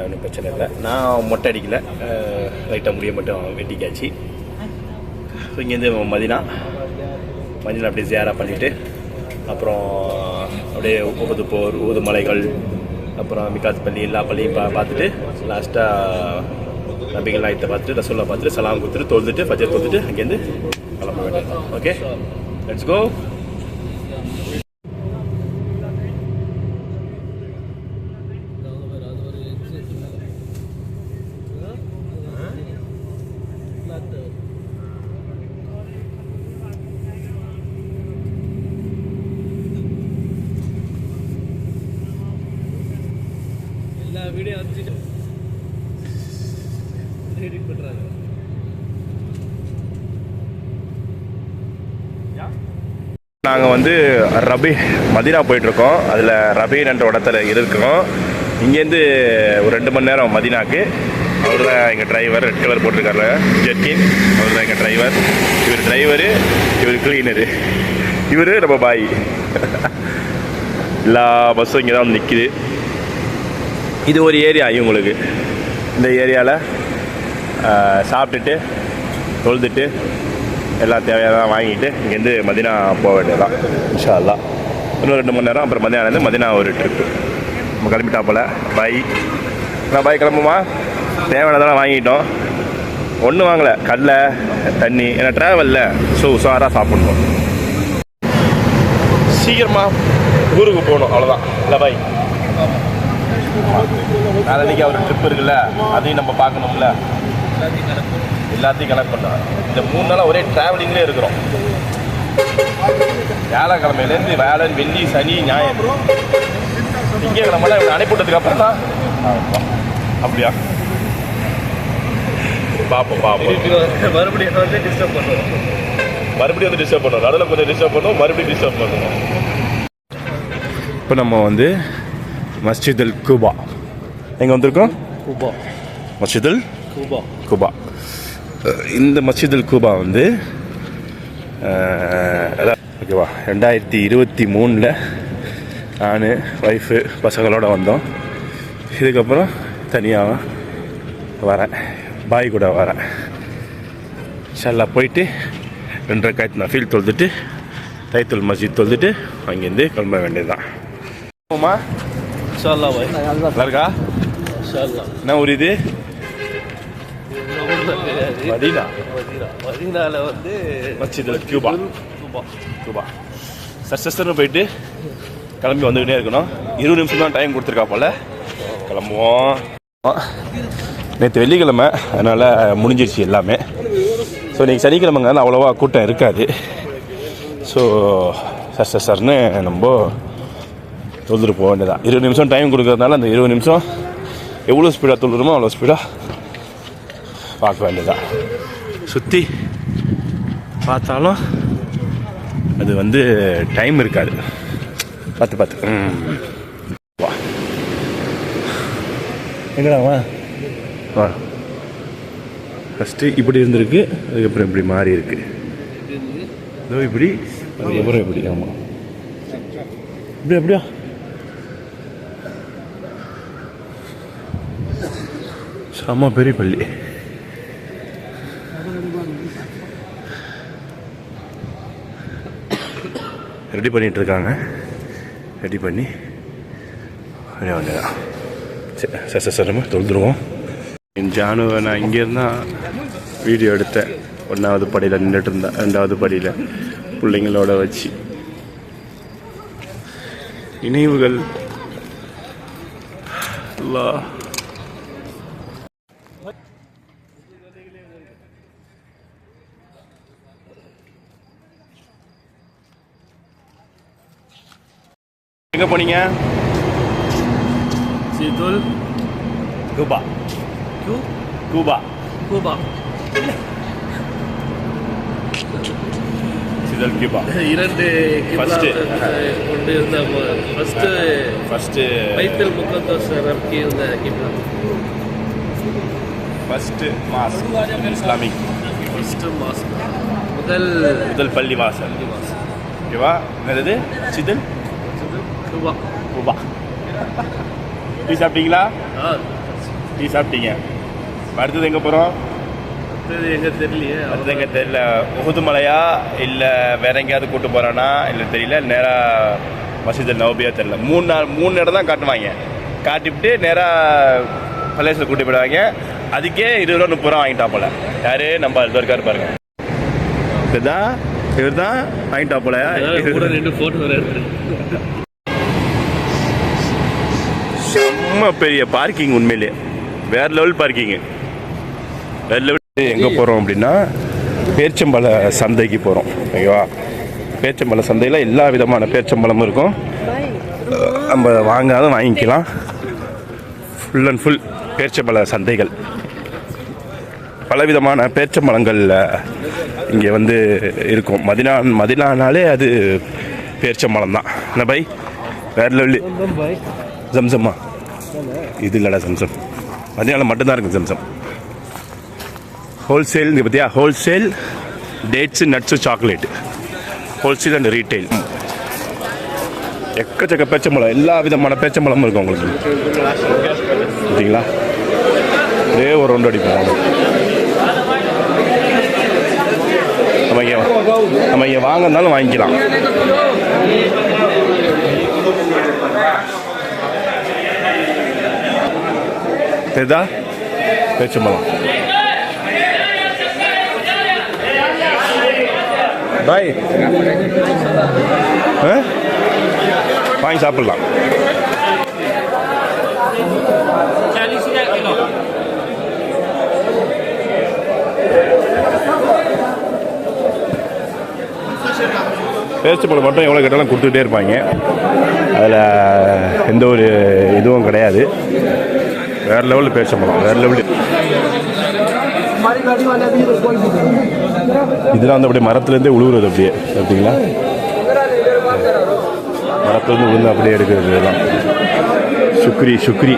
ஒன்றும் பிரச்சனை இல்லை. நான் மொட்டை அடிக்கல, லைட்டாக முடிய மட்டும் வெட்டிக்காச்சு. ஸோ இங்கேருந்து மதினா அப்படியே ஜியாரா பண்ணிவிட்டு அப்புறம் அப்படியே ஊது மலைகள், அப்புறம் மிகாத் பள்ளி, எல்லா பள்ளியும் பார்த்துட்டு லாஸ்ட்டாக நபிகள் நாயத்தை பார்த்துட்டு ரசூல்லா பார்த்துட்டு சலாம் கொடுத்துட்டு தொழுதுட்டு ஃபஜர் தொழுதுட்டு அங்கேருந்து கிளம்ப வேண்டியது. Okay, let's go. எல்லா வீடியோ வந்துட்டு எடிட் பண்ணுறாங்க. நாங்கள் வந்து மதீனா போயிட்டுருக்கோம். அதில் ரபீன்ற இடத்துல இருக்கோம். இங்கேருந்து ஒரு 2 மணி நேரம் மதீனாக்கு. அவர் தான் எங்கள் டிரைவர், ரெட் கலர் போட்டிருக்காரு ஜெர்கின். அவர் தான் எங்கள் டிரைவர். இவர் டிரைவரு, இவர் கிளீனரு, இவர் நம்ம பாய். எல்லா பஸ்ஸும் இங்கே தான் வந்து நிற்கிது. இது ஒரு ஏரியா இவங்களுக்கு. இந்த ஏரியாவில் சாப்பிட்டுட்டு தொழுதுட்டு எல்லாம் தேவையானதான் வாங்கிட்டு இங்கேருந்து மதீனா போக வேண்டியதான் இன்ஷா அல்லாஹ். இன்னும் 2 மணி நேரம், அப்புறம் மதியானம் மதீனா ஒரு ட்ரிப்பு. நம்ம கிளம்பிட்டா போல் பாய். நான் பாய் கிளம்புமா? தேவையானதெல்லாம் வாங்கிட்டோம். ஒன்றும் வாங்கலை, கடலை தண்ணி. ஏன்னா ட்ராவலில் உஷாராக சாப்பிட்ணும். சீக்கிரமாக ஊருக்கு போகணும், அவ்வளோதான். இல்லை பாய், நாளைக்கு ஒரு ட்ரிப் இருக்குல்ல, அதையும் நம்ம பார்க்கணும்ல. எல்லாத்தையும் கனெக்ட் பண்ணோம். இந்த 3 நாளாக ஒரே ட்ராவலிங்லேயே இருக்கிறோம். வியாழக்கிழமையிலேருந்து வேலன், வெள்ளி, சனி, ஞாயிறு, திங்கக்கிழமை இவங்க அனுப்பிவிட்டதுக்கு அப்புறம் தான். அப்படியா? பார்ப்போம். மறுபடியும் வந்து டிஸ்டர்ப் பண்ணுவோம். மறுபடியும் வந்து டிஸ்டர்ப் பண்ணுவோம். நடுவில் கொஞ்சம் டிஸ்டர்ப் பண்ணுவோம், மறுபடியும் டிஸ்டர்ப் பண்ணுவோம். இப்போ நம்ம வந்து மஸ்ஜித் அல் குபா எங்கே வந்திருக்கோம்? மஸ்ஜித் அல் குபா. இந்த மஸ்ஜித் அல் குபா வந்து ஓகேவா 2023 நான் ஒய்ஃபு பசங்களோட வந்தோம். இதுக்கப்புறம் தனியாக வரேன், பாய் கூட வரேன். இன்ஷா போயிட்டு 2 ரக்காத் நஃபில் தொழுதுட்டு தைத்துல் மஸ்ஜித் தொழுதுட்டு அங்கேருந்து கிளம்ப வேண்டியது தான். ஆமாம்மா, இன்ஷா அல்லாஹ் பாய். நல்லா இருக்கா? இன்ஷா அல்லாஹ். என்ன ஊர் இது? மதீனால வந்து மஸ்ஜித் அல் குபா. சர்ன்னு போயிட்டு கிளம்பி வந்துக்கிட்டே இருக்கணும். 20 நிமிஷம் தான் டைம் கொடுத்துருக்கா போல். கிளம்புவோம். நேற்று வெள்ளிக்கிழமை, அதனால் முடிஞ்சிருச்சு எல்லாமே. ஸோ இன்றைக்கி சனிக்கிழமைங்க அவ்வளோவா கூட்டம் இருக்காது. ஸோ சர்ன்னு நம்ம தொழுதுட்டு போக வேண்டியதான். 20 நிமிஷம் டைம் கொடுக்கறதுனால அந்த 20 நிமிஷம் எவ்வளோ ஸ்பீடாக தொழுறோமோ அவ்வளோ ஸ்பீடாக பார்க்க வேண்டியதான். சுற்றி பார்த்தாலும் அது வந்து டைம் இருக்காது. பார்த்து வா எங்கடா வா. ஃபஸ்ட்டு இப்படி இருந்திருக்கு, அதுக்கப்புறம் இப்படி மாறி இருக்கு. இதோ இப்படி, அதுக்கப்புறம் இப்படி. ஆமாம், அப்படியா? செம்ம பெரிய பள்ளி. ரெடி பண்ணிகிட்டு இருக்காங்க. ரெடி பண்ணி அப்படியே வந்துடலாம். சரி தொழுதுருவோம். என் ஜானுவை நான் இங்கேருந்தான் வீடியோ எடுத்தேன். 1வது படியில் நின்றுட்டு இருந்தேன், 2வது படியில் பிள்ளைங்களோட வச்சு. நினைவுகள் அல்லாஹ். எங்கே போனீங்க? மஸ்ஜிதுல் குபா. குபா மஸ்ஜிதுல் குபா. 2 First. கொண்டு இருந்த ஃபர்ஸ்ட் பைத்துல் முகத்தஸ் ரப்கி இருந்த கிப்லா. First mosque, Islamic first mosque, முதல் பள்ளி வாசல். ஓகேவா? என்னது? சிதல் குபா. டீ சாப்பிட்டீங்களா? டீ சாப்பிட்டீங்க. அடுத்தது எங்கே போகிறோம்? எங்கே தெரியலையே. அடுத்தது எங்கே தெரியல. உஹுது மலையா இல்லை வேற எங்கேயாவது கூப்பிட்டு போகிறானா இல்லை தெரியல. நேராக மஸ்ஜித் நவபியா தெரியல. 3 இடம் தான் காட்டுவாங்க. காட்டிவிட்டு நேராக பலேஸில் கூட்டி போயிடுவாங்க. அதுக்கே 20 ரூபா 30 ரூபா வாங்கிட்டா போல. யாரு நம்ம இது இருக்காரு பாருங்க. இதுதான் இவர் தான் வாங்கிட்டா போல. கூட 2 ஃபோட்டோ வேறு எடுத்து. செம்ம பெரிய பார்க்கிங், உண்மையிலே வேற லெவல் பார்க்கிங்கு, வேற லெவல். எங்கே போகிறோம் அப்படின்னா பேர்ச்சம்பழ சந்தைக்கு போகிறோம். ஓகேவா? பேர்ச்சம்பழ சந்தையில் எல்லா விதமான பேர்ச்சம்பழமும் இருக்கும். நம்ம வாங்காத வாங்கிக்கலாம். ஃபுல் அண்ட் ஃபுல் பேர்ச்சம்பழ சந்தைகள். பலவிதமான பேர்ச்சம்பழங்கள் இங்கே வந்து இருக்கும். மதினானாலே அது பேர்ச்சம்பழம் தான். என்ன பை? வேற லெவலு. ஜம்சம்மா இது இல்லைடா, ஜம்சம் மதினால மட்டும்தான் இருக்குது ஜம்சம். ஹோல்சேல் இங்கே பார்த்தியா? Wholesale dates nuts chocolate, wholesale and retail. எக்கச்சக்க பேச்சம்பழம், எல்லா விதமான பேச்சம்பழமும் இருக்கும் உங்களுக்கு. பார்த்தீங்களா? ஒரே ஒரு ரவுண்டு அடிப்போம். நம்ம இங்கே வாங்கினாலும் வாங்கிக்கலாம். தெரியுதா? பேச்சம்பழம் பாய் வாங்கி சாப்பிடலாம். பேஸ்ட் பழம் மட்டும் எவ்வளோ கேட்டாலும் கொடுத்துக்கிட்டே இருப்பாங்க. அதில் எந்த ஒரு இதுவும் கிடையாது. வேறு லெவலில் பேரிச்சம்பழம், வேறு லெவலு. இதெல்லாம் வந்து அப்படியே மரத்துலேருந்தே உழுவுறது. அப்படியே பார்த்தீங்களா? மரத்துலேருந்து விழுந்து அப்படியே எடுக்கிறது. இதெல்லாம் சுக்ரி சுக்ரி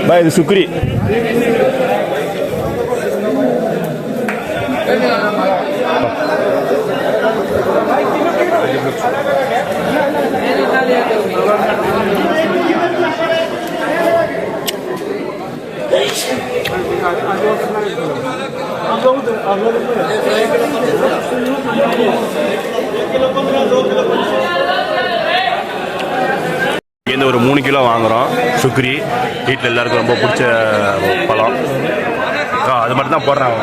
பாய், இது சுக்ரி. இங்கேருந்து ஒரு 3 கிலோ வாங்குகிறோம். சுக்ரி வீட்டில் எல்லாருக்கும் ரொம்ப பிடிச்ச பழம். அது மட்டும் தான் போடுறாங்க.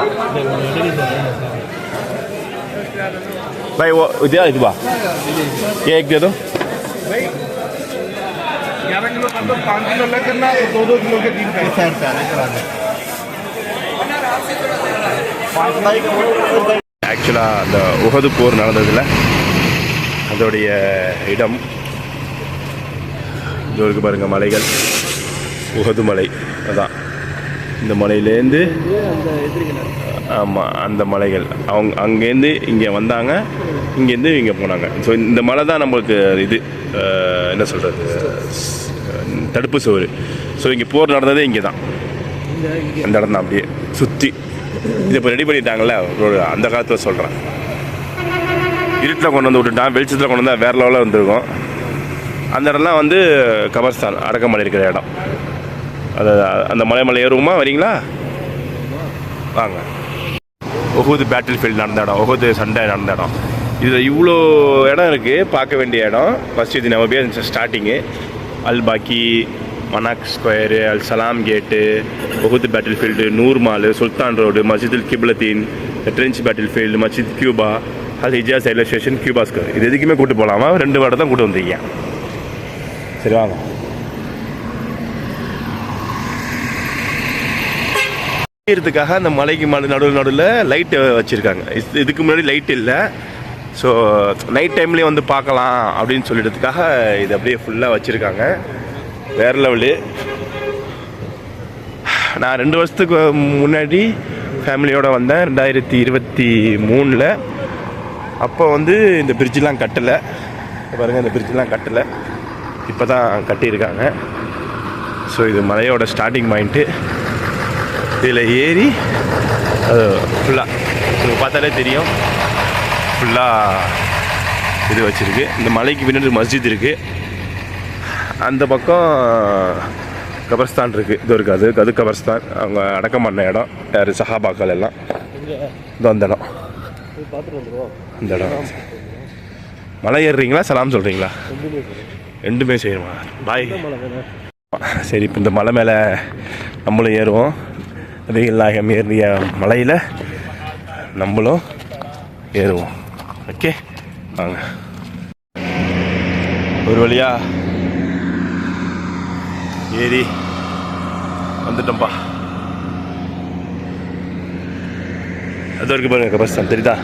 भाई वो दिया इधवा ये एक दे दो. 11 किलो कर दो, 5 किलो लेकर ना 2-2 किलो के 3 पैसे करा दे. ஆக்சுவலாக அந்த உஹது போர் நடந்ததில் அதோடைய இடம் இது இருக்கு பாருங்கள். மலைகள், உஹது மலை. அதான் இந்த மலையிலேருந்து, ஆமாம் அந்த மலைகள். அவங்க அங்கேருந்து இங்கே வந்தாங்க, இங்கேருந்து இங்கே போனாங்க. ஸோ இந்த மலை தான் நம்மளுக்கு இது என்ன சொல்கிறது, தடுப்பு சுவர். ஸோ இங்கே போர் நடந்ததே இங்கே தான், அந்த இடம் தான். அப்படியே சுற்றி இதை இப்போ ரெடி பண்ணிட்டாங்கல்ல, அந்த காலத்தில் சொல்கிறேன். இருட்டில் கொண்டு வந்து விட்டுட்டான், வெளிச்சத்தில் கொண்டு வந்தால் வேறு லெவலில் வந்துருக்கும். அந்த இடம்லாம் வந்து கபர்ஸ்தான், அடக்கம் பண்ணியிருக்கிற இடம். அது அந்த மலை ஏறுவோமா? வரீங்களா? வாங்க. உஹது பேட்டில் ஃபீல்டு நடந்த இடம், உஹது சண்டை நடந்த இடம். இதில் இவ்வளோ இடம் இருக்குது பார்க்க வேண்டிய இடம். மஸ்ஜித் நபவியா ஸ்டார்டிங்கு, அல் பாக்கி, மனாக் square, Al Salam gate, Uhud battle field, Noor mall, Sultan road, Masjid Al Qiblatain, trench battle field, Masjid Quba, அது Hijaz railway station, Quba square. இது எதுக்குமே கூப்பிட்டு போகலாமா? 2 வாரம் தான் கூப்பிட்டு வந்தீங்க. சரி வாங்க. இருக்கிறதுக்காக அந்த மலைக்கு நடுவில் லைட்டு வச்சுருக்காங்க. இதுக்கு முன்னாடி லைட் இல்லை. ஸோ நைட் டைம்லேயே வந்து பார்க்கலாம் அப்படின்னு சொல்லிடுறதுக்காக இது அப்படியே ஃபுல்லாக வச்சுருக்காங்க. வேறு லெவலு. நான் 2 வருஷத்துக்கு முன்னாடி ஃபேமிலியோடு வந்தேன், 2023. அப்போ வந்து இந்த பிரிட்ஜெலாம் கட்டலை. பாருங்கள், இந்த பிரிட்ஜெலாம் கட்டலை, இப்போ தான் கட்டியிருக்காங்க. ஸோ இது மலையோட ஸ்டார்டிங் பாயிண்ட்டு. இதில் ஏறி அது ஃபுல்லாக உங்களுக்கு பார்த்தாலே தெரியும், ஃபுல்லாக இது வச்சுருக்கு. இந்த மலைக்கு பின்னாடி மஸ்ஜித் இருக்குது. அந்த பக்கம் கபர்ஸ்தான் இருக்குது. இது இருக்குது, அது கபர்ஸ்தான். அவங்க அடக்கம் பண்ண இடம் யார் சஹாபாக்கள் எல்லாம். இது அந்த இடம், பார்த்துட்டு வந்துடுவோம். இந்த இடம். மலை ஏறுறீங்களா சலாம் சொல்கிறீங்களா? ரெண்டுமே செய்யணுமா? பாய். சரி, இப்போ இந்த மலை மேலே நம்மளும் ஏறுவோம். நபிகள் நாயகம் ஏறிய மலையில் நம்மளும் ஏறுவோம். ஓகே, வாங்க. ஒரு வழியா ஏறி வந்துட்டோம்ப்பா. அது வரைக்கும் பாருங்க கபர்ஸ்தான் தெரியுதா?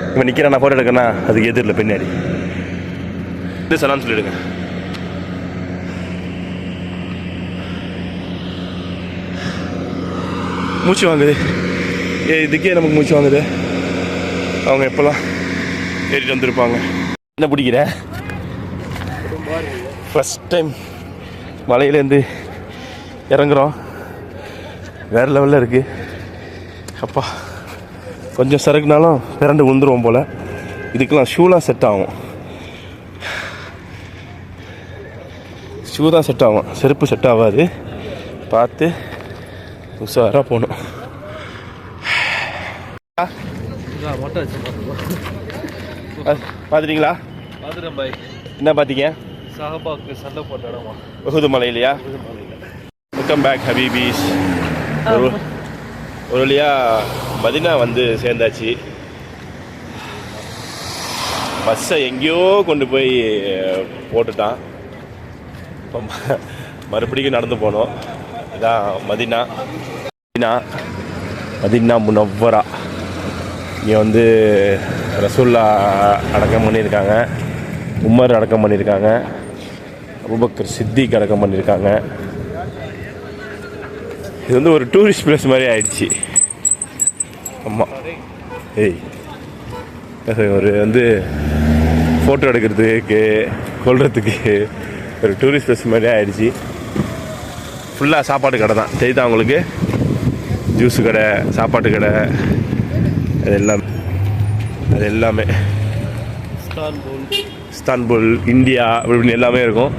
இப்போ நிற்கிறேன் நான், ஃபோட்டோ எடுக்கணா அதுக்கு எதிரில் பின்னாடி இது சலாம் சொல்லிவிடுங்க. மூச்சு வாங்குது. இதுக்கே நமக்கு மூச்சு வாங்குது. அவங்க எப்போல்லாம் ஏறிட்டு வந்துருப்பாங்க. என்ன பிடிக்கிற? ஃபஸ்ட் டைம் மலையிலேருந்து இறங்குறோம். வேறு லெவலில் இருக்குது. அப்பா, கொஞ்சம் சறுக்குனாலும் பிறண்டு விழுந்துருவோம் போல். இதுக்கெல்லாம் ஷூலாம் செட் ஆகும். ஷூ தான் செட் ஆகும், செருப்பு செட் ஆகாது. பார்த்து உஷாராக போகணும். பார்த்துட்டீங்களா? பார்த்துட்டேன் பாய். என்ன பார்த்தீங்க? சஹாபாக்கு சண்டை போட்ட இடமா உஹுது மலையிலையா? வெல்கம் பேக் ஹபீபீஸ். ஒரு வழியாக மதினா வந்து சேர்ந்தாச்சு. பஸ்ஸை எங்கேயோ கொண்டு போய் போட்டுட்டான். இப்போ மறுபடியும் நடந்து போனோம். இதான் மதினா. மதினா முனவ்வரா. இங்கே வந்து ரசூல்லா அடக்கம் பண்ணியிருக்காங்க, உமர் அடக்கம் பண்ணியிருக்காங்க, அபூபக்கர் சித்திக் அடக்கம் பண்ணியிருக்காங்க. இது வந்து ஒரு டூரிஸ்ட் பிளேஸ் மாதிரி ஆயிடுச்சு. ஆமாம். ஒரு வந்து ஃபோட்டோ எடுக்கிறதுக்கு கொள்றதுக்கு ஒரு டூரிஸ்ட் பிளேஸ் மாதிரி ஆயிடுச்சு. ஃபுல்லாக சாப்பாடு கடை தான் தெரியுதா உங்களுக்கு? ஜூஸு கடை, சாப்பாட்டு கடை, அது எல்லாமே இஸ்தான்புல், இந்தியா இப்படின்னு எல்லாமே இருக்கும்.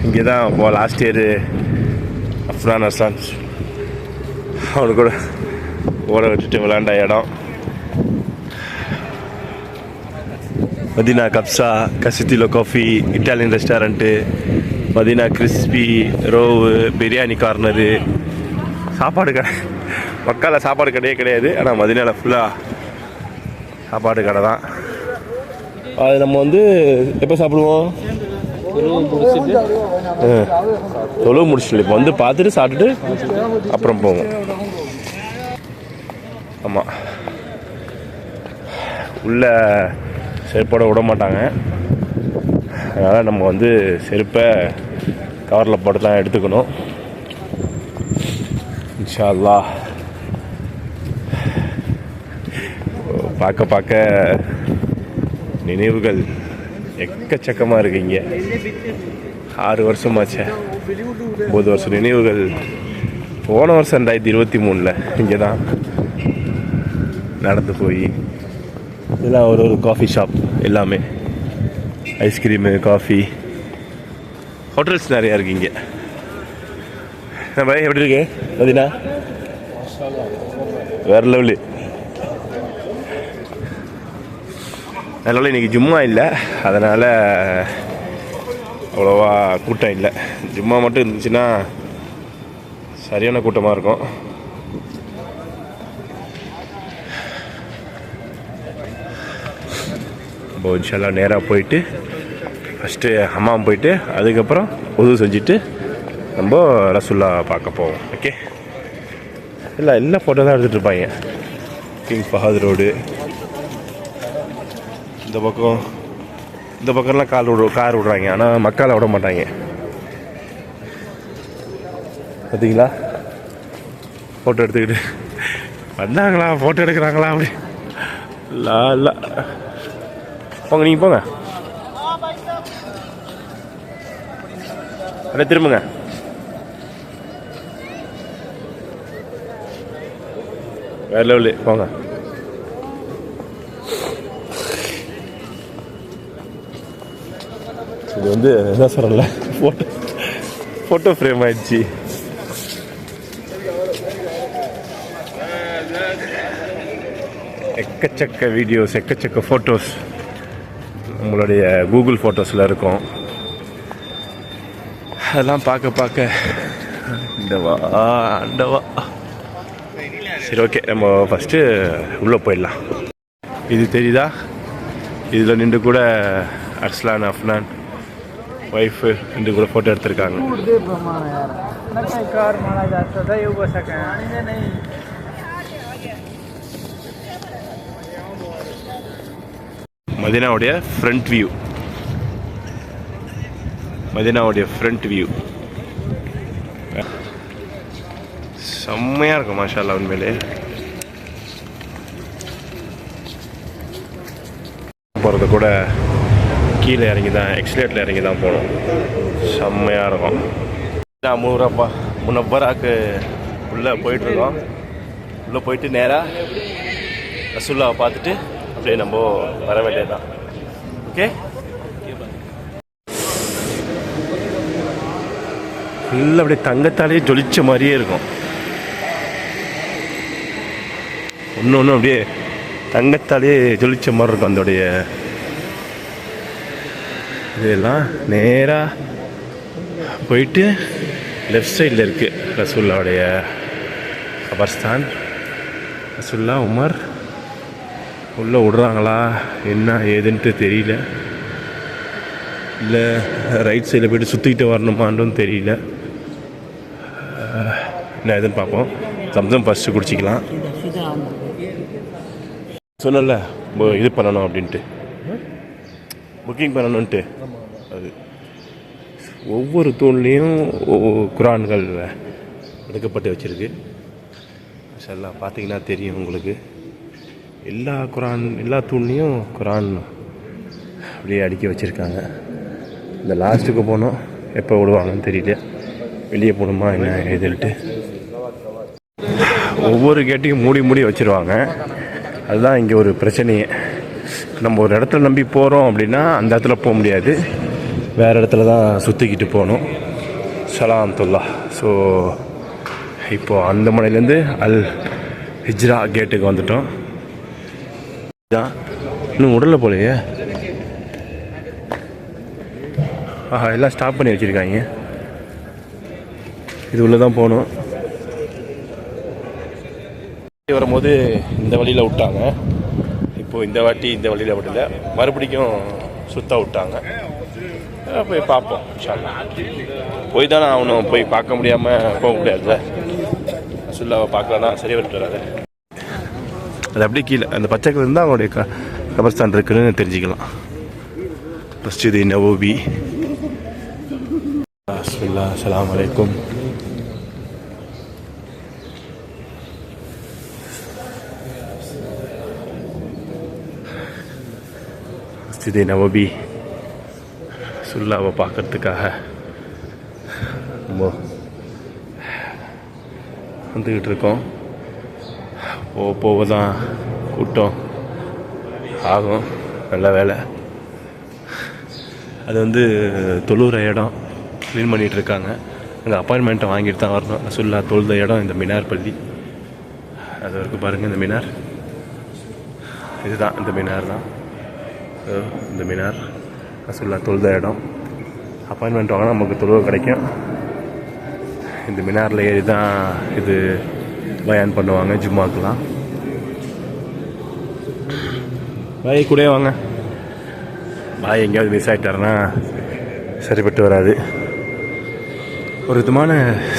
இங்கே தான் இப்போ லாஸ்ட் இயர் அஃப்ரான் அஸ்லான் அவனுக்கு கூட ஓட விட்டுட்டு விளாண்ட இடம். மதினா கப்ஸா, கசித்திலோ coffee, Italian restaurant, Madina crispy ரோவு, பிரியாணி கார்னரு, சாப்பாடு கடை. மக்கால சாப்பாடு கடையே கிடையாது, ஆனால் மதினாவில் ஃபுல்லாக சாப்பாடு கடை தான். அது நம்ம வந்து எப்போ சாப்பிடுவோம்? தொழுவு முடிச்சுட்டு இப்போ வந்து பார்த்துட்டு சாப்பிட்டுட்டு அப்புறம் போவோம். ஆமாம், உள்ள செருப்போட விட மாட்டாங்க. அதனால் நம்ம வந்து செருப்பை கவரில் போட்டு தான் எடுத்துக்கணும். இன்ஷா அல்லாஹ். பார்க்க நினைவுகள் எக்கச்சக்கமாக இருக்கு. இங்கே 6 வருஷமாச்சே, 9 வருஷம் நினைவுகள். போன வருஷம் 2023 இங்கே தான் நடந்து போய் இதெல்லாம் ஒரு காஃபி ஷாப், எல்லாமே ஐஸ்கிரீமு, காஃபி, ஹோட்டல்ஸ் நிறையா இருக்குது இங்கே. பாய், எப்படி இருக்கு மதினா? வேறு லெவலு. அதனால் இன்றைக்கி ஜும்மா இல்லை, அதனால் அவ்வளோவா கூட்டம் இல்லை. ஜும்மா மட்டும் இருந்துச்சுன்னா சரியான கூட்டமாக இருக்கும். இப்போ இன்ஷால்லா நேராக போயிட்டு ஃபஸ்ட்டு ஹம்மாம் போயிட்டு அதுக்கப்புறம் உது செஞ்சுட்டு நம்ம ரசூல்லா பார்க்க போவோம். ஓகே, எல்லா ஃபோட்டோ தான் எடுத்துகிட்டு இருப்பாங்க. கிங் ஃபஹத் ரோடு இந்த பக்கம்லாம் கார் விடுறாங்க, ஆனால் மக்களை விட மாட்டாங்க. பார்த்தீங்களா? ஃபோட்டோ எடுத்துக்கிட்டு வந்தாங்களா, ஃபோட்டோ எடுக்கிறாங்களா அப்படி இல்லை. போங்க, நீங்கள் போங்க, அப்படியே திரும்புங்க. வேறு லெவலு, போங்க. இது வந்து என்ன சொல்கிறல ஃபோட்டோ ஃப்ரேம் ஆயிடுச்சு. எக்கச்சக்க வீடியோஸ், எக்கச்சக்க ஃபோட்டோஸ் நம்மளுடைய கூகுள் ஃபோட்டோஸில் இருக்கும். அதெல்லாம் பார்க்க அண்டவா. சரி, ஓகே, நம்ம ஃபஸ்ட்டு உள்ளே போயிடலாம். இது தெரியுதா? இதில் நின்று கூட அர்ஸ்லான், அஃப்னான் ஒய்ஃபு நின்று கூட ஃபோட்டோ எடுத்திருக்காங்க. மதீனாவுடைய ஃப்ரண்ட் வியூ, மதீனாவுடைய ஃப்ரண்ட் வியூ செம்மையாக இருக்கும் மாஷா அல்லாஹ். உண்மையிலே போகிறது கூட கீழே இறங்கி தான், எக்ஸ்லேட்டில் இறங்கி தான் போகணும். செம்மையாக இருக்கும். நான் முன்னப்பராக்கு உள்ளே போயிட்டுருக்கோம். உள்ளே போயிட்டு நேராக ரசூல்லாவை பார்த்துட்டு அப்படியே நம்ம வர வேண்டியதுதான். ஓகே, ஃபுல்லாக அப்படியே தங்கத்தாலே ஜொலிச்ச மாதிரியே இருக்கும். ஒன்று அப்படியே தங்கத்தாலே ஜொலிச்ச மாதிரி இருக்கும். அதோடைய இதெல்லாம் நேராக போயிட்டு லெஃப்ட் சைடில் இருக்குது ரசூல்லாவுடைய கபர்ஸ்தான். ரசூல்லா, உமர் உள்ளே விடுறாங்களா என்ன ஏதுன்ட்டு தெரியல. இல்லை ரைட் சைடில் போய்ட்டு சுற்றிக்கிட்டு வரணுமான்னு தெரியல. என்ன எதுன்னு பார்ப்போம். சம்சம் ஃபஸ்ட்டு குடிச்சிக்கலாம். சொன்னல இது பண்ணணும் அப்படின்ட்டு, புக்கிங் பண்ணணுன்ட்டு. அது ஒவ்வொரு தூண்லேயும் குரான்கள் எடுக்கப்பட்டு வச்சுருக்கு. எல்லாம் பார்த்தீங்கன்னா தெரியும் உங்களுக்கு. எல்லா தூண்லேயும் குரான் அப்படியே அடுக்கி வச்சுருக்காங்க. இந்த லாஸ்ட்டுக்கு போனோம், எப்போ விடுவாங்கன்னு தெரியல. வெளியே போகணுமா என்ன எதுன்ட்டு ஒவ்வொரு கேட்டையும் மூடி வச்சுருவாங்க. அதுதான் இங்கே ஒரு பிரச்சனையே. நம்ம ஒரு இடத்துல நம்பி போகிறோம் அப்படின்னா அந்த இடத்துல போக முடியாது, வேறு இடத்துல தான் சுற்றிக்கிட்டு போகணும். சலாம்துல்லா. ஸோ இப்போது அந்த மலையிலேருந்து அல் ஹிஜ்ரா கேட்டுக்கு வந்துட்டோம். தான் இன்னும் உடலில் போலையே. ஆஹா, எல்லாம் ஸ்டாப் பண்ணி வச்சுருக்காங்க. இது உள்ளே தான் போகணும். வரும்போது இந்த வழியில் விட்டாங்க. இப்போது இந்த வாட்டி இந்த வழியில் விடல, மறுபடியும் சுத்த விட்டாங்க. போய் பார்ப்போம். போய் தானே ஆகணும், போய் பார்க்க முடியாமல் போக முடியாதுல்ல. ரசூலுல்லாவை பார்க்கலன்னா சரி வந்துட்டு வராது. அது அப்படியே கீழே அந்த பச்சை கலர் இருந்தால் அவங்களுடைய கபர்ஸ்தான் இருக்குன்னு தெரிஞ்சுக்கலாம். மஸ்ஜித் நபவி. அஸ்ஸலாமு அலைக்கும். மஸ்ஜித் நபவி ரசூலுல்லாவை பார்க்கறதுக்காக ரொம்ப வந்துக்கிட்டு இருக்கோம். போக தான் கூட்டம் ஆகும். நல்ல வேலை. அது வந்து தொழுகிற இடம் க்ளீன் பண்ணிகிட்ருக்காங்க. அங்கே அப்பாயின்மெண்ட்டை வாங்கிட்டு தான் வரணும். ரசூலுல்லா தொழுத இடம் இந்த மினார் பள்ளி. அது வரைக்கும் பாருங்கள். இந்த மினார் இதுதான், இந்த மினார் தான். இந்த மினார் ரசூலுல்லா தொழுத இடம். அப்பாயின்மெண்ட் வாங்கினா நமக்கு தொழுகை கிடைக்கும். இந்த மினாரில் ஏறி தான் இது பயான் பண்ணுவாங்க ஜும்மாக்கெலாம். பாய் கூட வாங்க. பாய் எங்கேயாவது மிஸ் ஆகிட்டாருன்னா சரிப்பட்டு வராது. ஒரு விதமான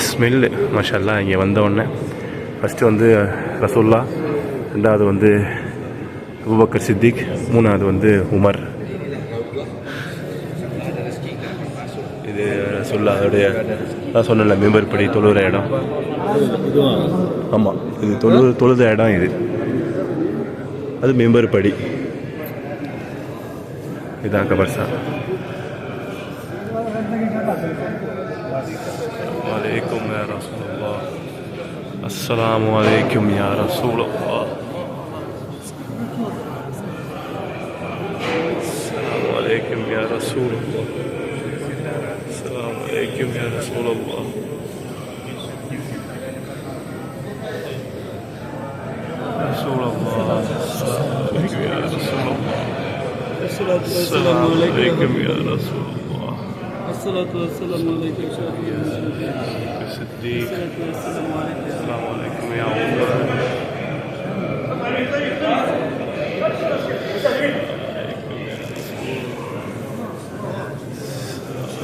ஸ்மெல்லு மாஷா இங்கே வந்தவுடனே. ஃபஸ்ட்டு வந்து ரசூல்லா, ரெண்டாவது வந்து அபூபக்கர் சித்திக், மூணாவது வந்து உமர். இது ரசூல்லா அதோடைய நான் சொன்னல மெம்பர் படி தொழுகிற இடம். ஆமாம், இது தொழுத இடம். இது அது மெம்பர் படி. இதுதான் கபர்ஸ்தான். வலைக்கும் யா ரசூலுல்லாஹ். அஸ்ஸலாமு அலைக்கும் யா ரசூலுல்லாஹ். அஸ்ஸலாமு அலைக்கும் யா ரசூலுல்லாஹ். عليكم يا رسول الله رسول الله عليكم يا رسول الله السلام عليكم يا رسول الله الصلاة والسلام عليك يا شافي الصديق السلام عليك السلام عليكم يا عمر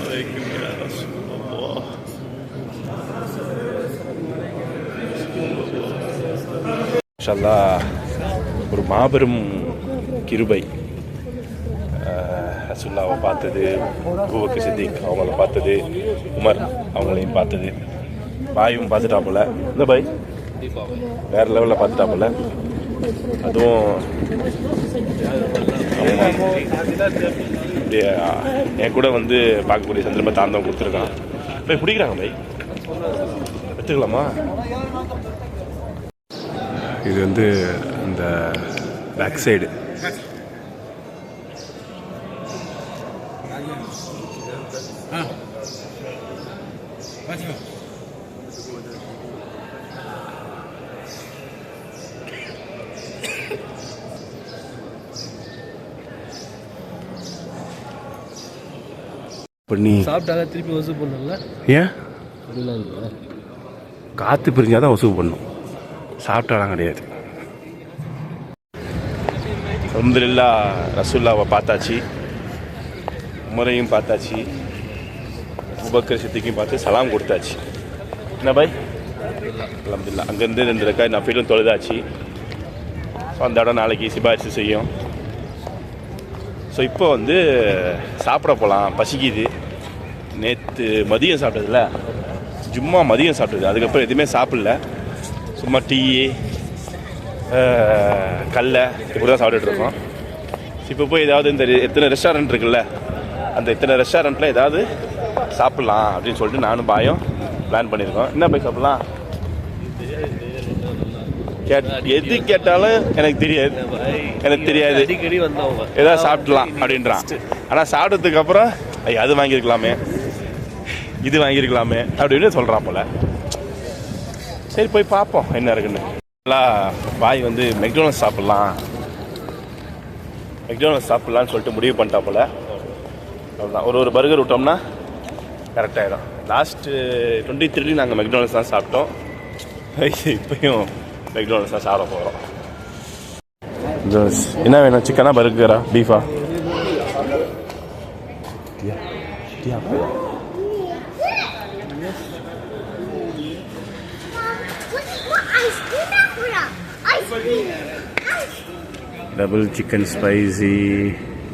عليكم يا رسول الله மாஷா ஒரு மாபெரும் கிருபை ரசூல்லாவை பார்த்தது, அபூபக்கர் சித்திக் அவங்கள பார்த்தது, உமர் அவங்களையும் பார்த்தது, பாயும் பார்த்துட்டாப்புல. இந்த பாய் வேற லெவலில் பார்த்துட்டாப்புல. அதுவும் அப்படியே என் கூட வந்து பார்க்கக்கூடிய சந்தர்ப்பத்தை ஆந்தவன் கொடுத்துருக்கான். போய் பிடிக்கிறாங்க பாய், எடுத்துக்கலாமா? இது வந்து அந்த பேக் சைடு பண்ணி சாப்பிட்டாங்க திருப்பி வசூல் பண்ணல. ஏன் காற்று பிரிஞ்சாதான் வசூல் பண்ணும், சாப்பிட்டாலாம் கிடையாது. அல்ஹம்துலில்லாஹ் ரசூல்லாவை பார்த்தாச்சு, உமரையும் பார்த்தாச்சு, அபூபக்கர் சித்திக்கையும் பார்த்து சலாம் கொடுத்தாச்சு. என்ன பாய்? அல்ஹம்துலில்லாஹ். அங்கேருந்து 2 ரக்காத் நஃபிலும் தொழுதாச்சு. ஸோ அந்த இடம் நாளைக்கு சிபாரிசு செய்யும். ஸோ இப்போ வந்து சாப்பிட போகலாம், பசிக்குது. நேற்று மதியம் சாப்பிட்டதில்ல, ஜும்மா மதியம் சாப்பிட்டது, அதுக்கப்புறம் எதுவுமே சாப்பிடல. சும்மா டீ கடல இப்படி தான் சாப்பிட்டுட்டு இருக்கோம். இப்போ போய் ஏதாவது இந்த எத்தனை ரெஸ்டாரண்ட் இருக்குல்ல, அந்த எத்தனை ரெஸ்டாரண்ட்டில் ஏதாவது சாப்பிட்லாம் அப்படின்னு சொல்லிட்டு நானும் பாயும் பிளான் பண்ணியிருக்கோம். என்ன போய் சாப்பிட்லாம்? எது கேட்டாலும் எனக்கு தெரியாது, எனக்கு தெரியாது, அடிக்கடி வந்தவங்க ஏதாவது சாப்பிடலாம் அப்படின்றான். ஆனால் சாப்பிட்டதுக்கு அப்புறம் ஐயா அது வாங்கியிருக்கலாமே, இது வாங்கியிருக்கலாமே அப்படின்னு சொல்கிறான் போல. சரி போய் பார்ப்போம் என்ன இருக்குன்னு. நல்லா பாய் வந்து மெக்டோனல்ஸ் சாப்பிட்லான்னு சொல்லிட்டு முடிவு பண்ணிட்டா போல. அவ்வளோதான், ஒரு பர்கர் விட்டோம்னா கரெக்டாகிடும். லாஸ்ட்டு 23 நாங்கள் மெக்டோனல்ஸ் தான் சாப்பிட்டோம். இப்போயும் மெக்டோனல்ஸ் தான் சாப்பிட போகிறோம். என்ன வேணும்? சிக்கனா, பர்கரா, பீஃபா? Double chicken spicy,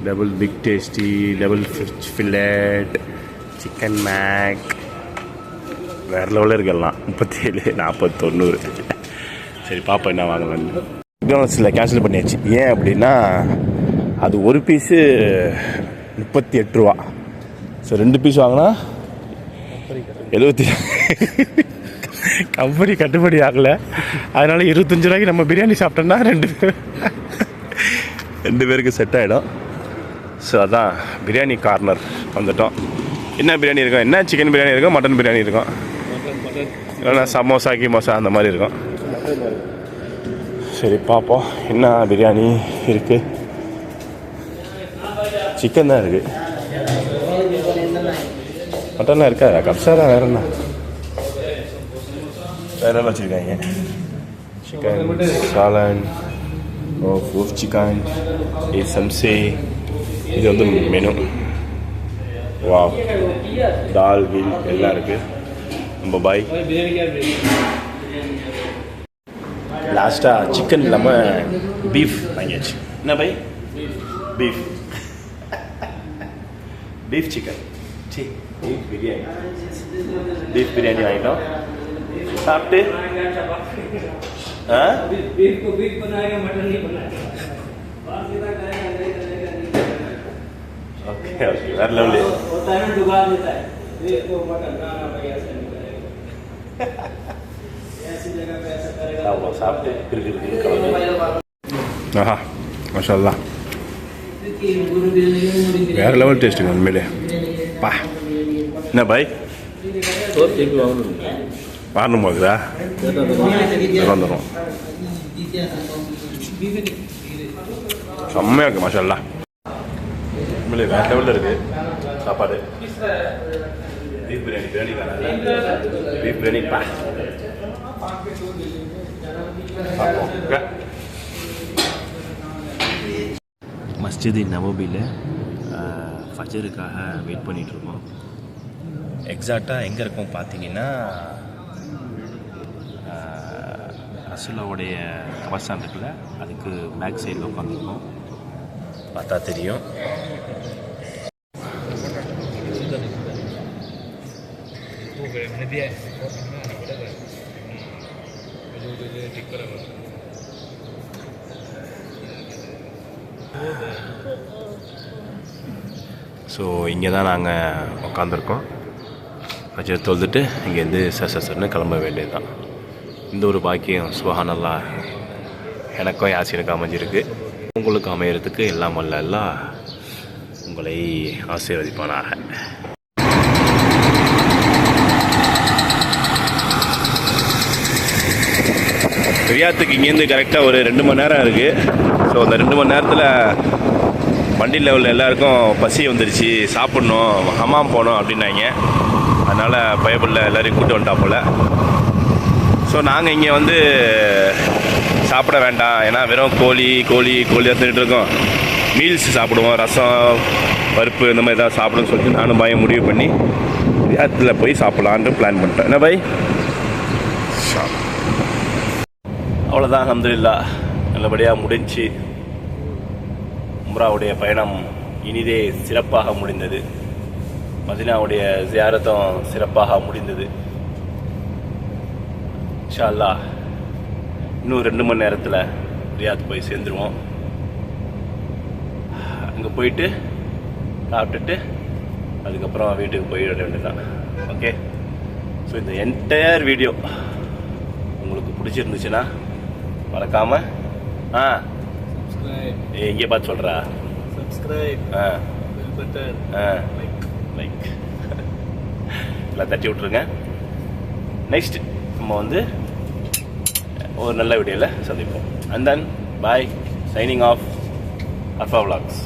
double big tasty, double fish fillet, chicken Mac, வேறு லெவலில் இருக்கலாம். 37, 40, 90. சரி பாப்பா என்ன வாங்கலான்னு. மெக்டானல்ஸில் கேன்சல் பண்ணியாச்சு. ஏன் அப்படின்னா அது ஒரு பீஸு 38 ரூபா. ஸோ 2 பீஸ் வாங்கினா 70. கம்பெனி கட்டுப்படி ஆகலை, அதனால 25 ரூபாய்க்கு நம்ம பிரியாணி சாப்பிட்டோம்னா 2 பேருக்கு செட் ஆகிடும். ஸோ அதான் பிரியாணி கார்னர் வந்துட்டோம். என்ன பிரியாணி இருக்கும்? என்ன சிக்கன் பிரியாணி இருக்கும், மட்டன் பிரியாணி இருக்கும், இல்லைன்னா சமோசா கிமோசா அந்த மாதிரி இருக்கும். சரி பார்ப்போம் என்ன பிரியாணி இருக்குது. சிக்கன் தான் இருக்குது, மட்டன்லாம் இருக்கா? கப்ஸா தான். வேறு என்ன வச்சுருக்காங்க? சிக்கன் சாலன், ஃபோர் சிக்கன், சம்சே. இது வந்து மெனு. வா, தால் கீல் எல்லாம் இருக்குது. நம்ம பாய் லாஸ்ட்டாக சிக்கன் இல்லாமல் பீஃப் வாங்கியாச்சு. என்ன பாய்? பீஃப் சிக்கன், பீஃப் பிரியாணி வாங்கிட்டோம். சாப்பிட்டு ஓகே ஓகே, வேறு லெவலு. சாப்பிட்டு ஆஹா மாஷா அல்லாஹ், வேறு லெவல் டேஸ்ட்டுங்க உண்மையிலே. பா என்ன பாய், சோறு திருப்பி வாங்கணும் வாரணும் போகுதா கேட்டால் வந்துடும் செம்மையாக இருக்குது மாஷல்லா உண்மையிலே வேறு லெவலில் இருக்குது சாப்பாடு பீஃப் பிரியாணி பீஃப் பிரியாணி பா மஸ்ஜித் நபவியில் ஃபஜருக்காக வெயிட் பண்ணிகிட்ருக்கோம். எக்ஸாக்டாக எங்கே இருக்கோம் பார்த்தீங்கன்னா ரசூலுல்லாஹ்வுடைய கபர்ஸ்தான் இருக்குல்ல, அதுக்கு பேக் சைடில் உட்காந்துருக்கோம். பார்த்தா தெரியும். ஸோ இங்கே தான் நாங்கள் உட்காந்துருக்கோம். ஃபஜர் தொழுதுட்டு இங்கேருந்து சர்னு கிளம்ப வேண்டியது தான். இந்த ஒரு பாக்கியம் சுப்ஹானல்லாஹ் எனக்கும் யாசினுக்கும் அமைஞ்சிருக்கு. உங்களுக்கு அமையறதுக்கு எல்லாம் வல்ல அல்லாஹ் உங்களை ஆசீர்வதிப்பானாக. ரியாத்துக்கு இங்கேருந்து கரெக்டாக ஒரு 2 மணி நேரம் இருக்குது. ஸோ அந்த 2 மணி நேரத்தில் வண்டி லெவலில் எல்லாருக்கும் பசி வந்துருச்சு, சாப்பிட்ணும், ஹமாம் போகணும் அப்படின்னாங்க. அதனால் பயப்படல, எல்லோரையும் கூட்டு வந்துட்டா போல். ஸோ நாங்கள் இங்கே வந்து சாப்பிட வேண்டாம், ஏன்னா வெறும் கோழி எடுத்துகிட்டு இருக்கோம். மீல்ஸ் சாப்பிடுவோம், ரசம் பருப்பு இந்த மாதிரி ஏதாவது சாப்பிடுன்னு சொல்லிட்டு நானும் பயம் முடிவு பண்ணி ரியாத்தில் போய் சாப்பிட்லான்ட்டு பிளான் பண்ணிட்டேன். என்ன பை? அவ்வளோதான், அல்ஹம்துலில்லாஹ் நல்லபடியாக முடிஞ்சு. உம்ராவுடைய பயணம் இனிதே சிறப்பாக முடிந்தது. மதீனாவுடைய ஜியாரத்தும் சிறப்பாக முடிந்தது. இன்ஷா அல்லாஹ் இன்னும் 2 மணி நேரத்தில் ரியாத் போய் சேர்ந்துருவோம். அங்கே போயிட்டு சாப்பிட்டுட்டு அதுக்கப்புறம் வீட்டுக்கு போயிட வேண்டியதுதான். ஓகே, ஸோ இந்த என்டையர் வீடியோ உங்களுக்கு பிடிச்சிருந்துச்சுன்னா மறக்காமல் இங்கே பார்த்து சொல்கிறா சப்ஸ்கிரைப் பெல் பட்டன் லைக் எல்லாம் தட்டி விட்ருங்க. நெக்ஸ்ட் நம்ம வந்து ஒரு நல்ல வீடியோவில் சந்திப்போம். And then bye, signing off Arfa vlogs.